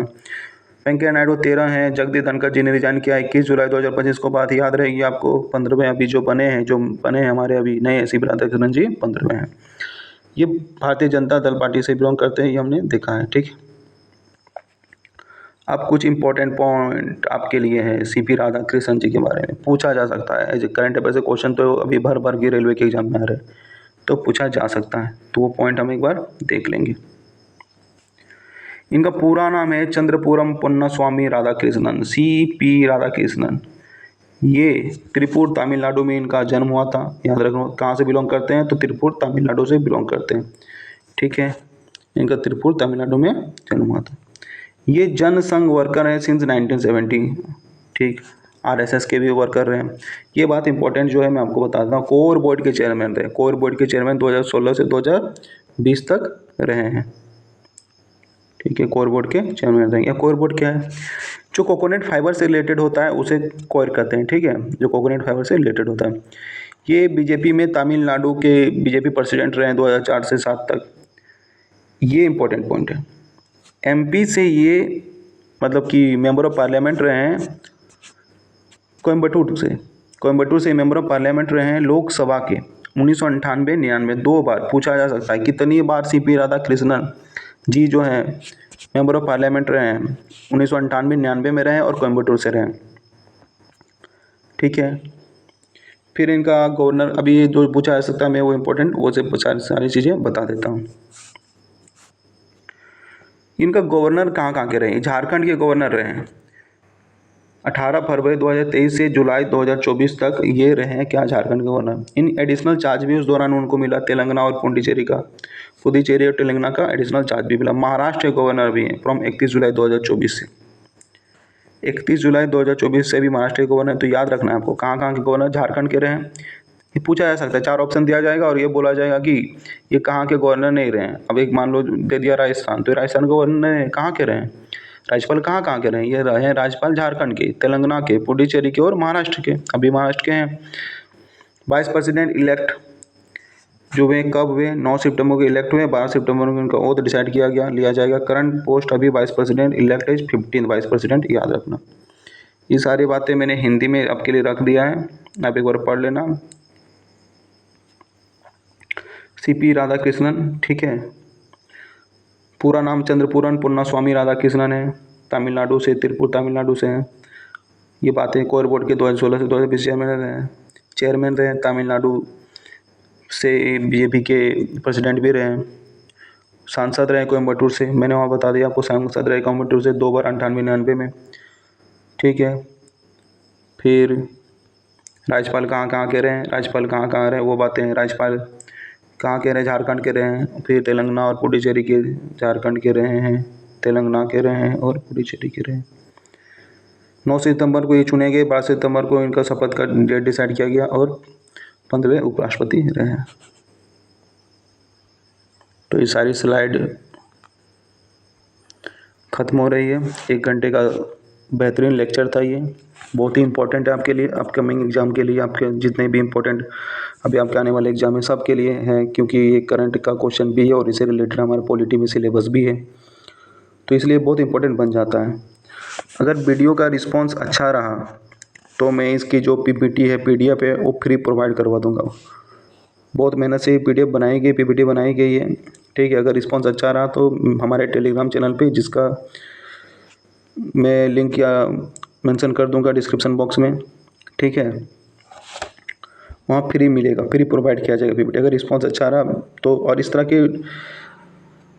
Speaker 1: वेंकैया नायडू 13 हैं। जगदीप धनखड़ जी ने रिजाइन किया 21 जुलाई 2025 को। बात याद रहेगी आपको। 15वें अभी जो बने हैं हमारे अभी नए CP राधाकृष्णन जी 15वें हैं। ये भारतीय जनता दल पार्टी से बिलोंग करते हैं, ये हमने देखा है, ठीक। अब कुछ इंपॉर्टेंट पॉइंट आपके लिए है CP राधाकृष्णन जी के बारे में, पूछा जा सकता है। एज ए करंट अफेयर से क्वेश्चन तो अभी भर भर के रेलवे के एग्जाम में आ रहे हैं, तो पूछा जा सकता है, तो वो पॉइंट हम एक बार देख लेंगे। इनका पूरा नाम है चंद्रपुरम पुन्नास्वामी राधाकृष्णन, CP राधाकृष्णन। ये त्रिपुर तमिलनाडु में इनका जन्म हुआ था। याद रखना, कहाँ से बिलोंग करते हैं, तो त्रिपुर तमिलनाडु से बिलोंग करते हैं, ठीक है। इनका त्रिपुर तमिलनाडु में जन्म हुआ था। ये जनसंघ वर्कर है सिंस 1970, ठीक। RSS के भी वर्कर रहे हैं। ये बात इंपॉर्टेंट जो है मैं आपको बता देता हूँ। कोर बोर्ड के चेयरमैन रहे। कोर बोर्ड के चेयरमैन 2016 से 2020 तक रहे हैं, ठीक है। कोर बोर्ड के चेयरमैन रहेंगे। कोर बोर्ड क्या है? जो कोकोनट फाइबर से रिलेटेड होता है उसे कोर कहते हैं, ठीक है, जो कोकोनट फाइबर से रिलेटेड होता है। ये बीजेपी में तमिलनाडु के बीजेपी प्रेसिडेंट रहे 2004 से 7 तक। ये इंपॉर्टेंट पॉइंट है। MP से ये मतलब कि मेंबर ऑफ पार्लियामेंट रहे हैं कोयम्बटूर से मेंबर ऑफ पार्लियामेंट रहे हैं लोकसभा के 1998-99, 2 बार। पूछा जा सकता है कितनी बार CP राधाकृष्णन जी जो हैं मेंबर ऑफ पार्लियामेंट रहे हैं। 1998-99 में रहे और कोयम्बटूर से रहे, ठीक है। फिर इनका गवर्नर, अभी जो पूछा जा सकता है मैं वो इम्पोर्टेंट वो से सारी चीज़ें बता देता हूँ। इनका गवर्नर कहाँ के रहे? झारखंड के गवर्नर रहे हैं। 18 फरवरी 2023 से जुलाई 2024 तक ये रहे हैं क्या, झारखंड के गवर्नर। इन एडिशनल चार्ज भी उस दौरान उनको मिला, तेलंगाना और पुडुचेरी और तेलंगाना का एडिशनल चार्ज भी मिला। महाराष्ट्र के गवर्नर भी हैं फ्रॉम 31 जुलाई 2024 से। 31 जुलाई 2024 से भी महाराष्ट्र के गवर्नर, तो याद रखना है आपको कहाँ के गवर्नर झारखंड के रहे हैं। ये पूछा जा सकता है, 4 ऑप्शन दिया जाएगा और ये बोला जाएगा कि ये कहाँ के गवर्नर नहीं रहे हैं। अब एक मान लो दे दिया राजस्थान, तो राजस्थान गवर्नर कहाँ के रहे हैं, राज्यपाल कहाँ के रहे हैं, ये रहे हैं राज्यपाल झारखंड के, तेलंगाना के, पुडुचेरी के और महाराष्ट्र के। अभी महाराष्ट्र के हैं। वाइस प्रेसिडेंट इलेक्ट जो हुए कब हुए, 9 सितंबर को इलेक्ट हुए, 12 सितंबर को उनका ओथ डिसाइड लिया जाएगा। करंट पोस्ट अभी vice president elect is 15 vice president, याद रखना। ये सारी बातें मैंने हिंदी में आपके लिए रख दिया है, आप एक बार पढ़ लेना। CP राधाकृष्णन, ठीक है। पूरा नाम चंद्रपूरन पुन्नास्वामी राधाकृष्णन है। तमिलनाडु से, त्रिपुर तमिलनाडु से हैं। ये बातें कोर बोर्ड के 2016 से 2020 चेयरमैन रहे। तमिलनाडु से BJP के प्रेसिडेंट भी रहे। सांसद रहे कोयम्बटूर से, मैंने वहाँ बता दिया आपको, सांसद रहे कोयम्बटूर से 2 बार 98-99 में, ठीक है। फिर राज्यपाल कहाँ कहाँ के रहे हैं, राज्यपाल कहाँ कहाँ रहे वो बातें हैं। राज्यपाल कहाँ के रहे, झारखंड के रहे हैं, फिर तेलंगाना और पुडुचेरी के, झारखंड के रहे हैं, तेलंगाना के रहे हैं और पुडुचेरी के रहे हैं। 9 सितंबर को ये चुने गए, 12 सितंबर को इनका शपथ का डेट डिसाइड किया गया और 15वें उपराष्ट्रपति रहे हैं। तो ये सारी स्लाइड ख़त्म हो रही है। 1 घंटे का बेहतरीन लेक्चर था ये, बहुत ही इंपॉर्टेंट है आपके लिए, अपकमिंग एग्ज़ाम के लिए, आपके जितने भी इंपॉर्टेंट अभी आपके आने वाले एग्ज़ाम है सब के लिए हैं, क्योंकि ये करंट का क्वेश्चन भी है और इससे रिलेटेड हमारा पॉलिटी में सिलेबस भी है, तो इसलिए बहुत इंपॉर्टेंट बन जाता है। अगर वीडियो का रिस्पॉन्स अच्छा रहा तो मैं इसकी जो पीपीटी है, पीडीएफ है, वो फ्री प्रोवाइड करवा दूँगा। बहुत मेहनत से पीडीएफ बनाई गई, पीपीटी बनाई गई है, ठीक है। अगर रिस्पॉन्स अच्छा रहा तो हमारे टेलीग्राम चैनल पे, जिसका मैं लिंक या मेंशन कर दूंगा डिस्क्रिप्शन बॉक्स में, ठीक है, वहाँ फ्री मिलेगा, फ्री प्रोवाइड किया जाएगा पीपीटी, अगर रिस्पॉन्स अच्छा रहा तो। और इस तरह के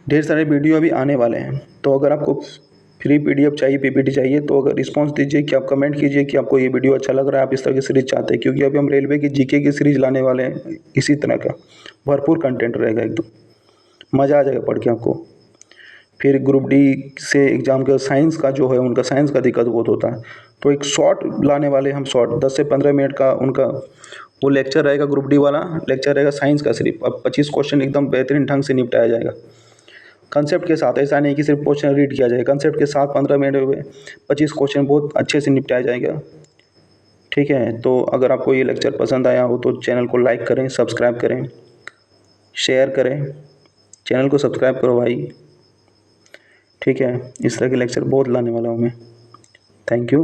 Speaker 1: ढेर सारे वीडियो अभी आने वाले हैं, तो अगर आपको फ्री पीडीएफ चाहिए, पीपीटी चाहिए, तो अगर रिस्पॉन्स दीजिए कि आप कमेंट कीजिए कि आपको ये वीडियो अच्छा लग रहा है, आप इस तरह की सीरीज़ चाहते हैं, क्योंकि अभी हम रेलवे की जीके की सीरीज़ लाने वाले हैं। इसी तरह का भरपूर कंटेंट रहेगा, एकदम मज़ा आ जाएगा पढ़ के आपको। फिर ग्रुप डी से एग्ज़ाम का साइंस का जो है, उनका साइंस का दिक्कत बहुत होता है, तो एक शॉर्ट लाने वाले हम, शॉर्ट 10 से 15 मिनट का उनका वो लेक्चर रहेगा। ग्रुप डी वाला लेक्चर रहेगा साइंस का सिर्फ, अब 25 क्वेश्चन एकदम बेहतरीन ढंग से निपटाया जाएगा कंसेप्ट के साथ। ऐसा नहीं कि सिर्फ क्वेश्चन रीड किया जाए, कंसेप्ट के साथ 15 मिनट में 25 क्वेश्चन बहुत अच्छे से निपटाया जाएगा, ठीक है। तो अगर आपको ये लेक्चर पसंद आया हो तो चैनल को लाइक करें, सब्सक्राइब करें, शेयर करें, चैनल को सब्सक्राइब करो भाई, ठीक है। इस तरह के लेक्चर बहुत लाने वाला हूँ मैं। Thank you.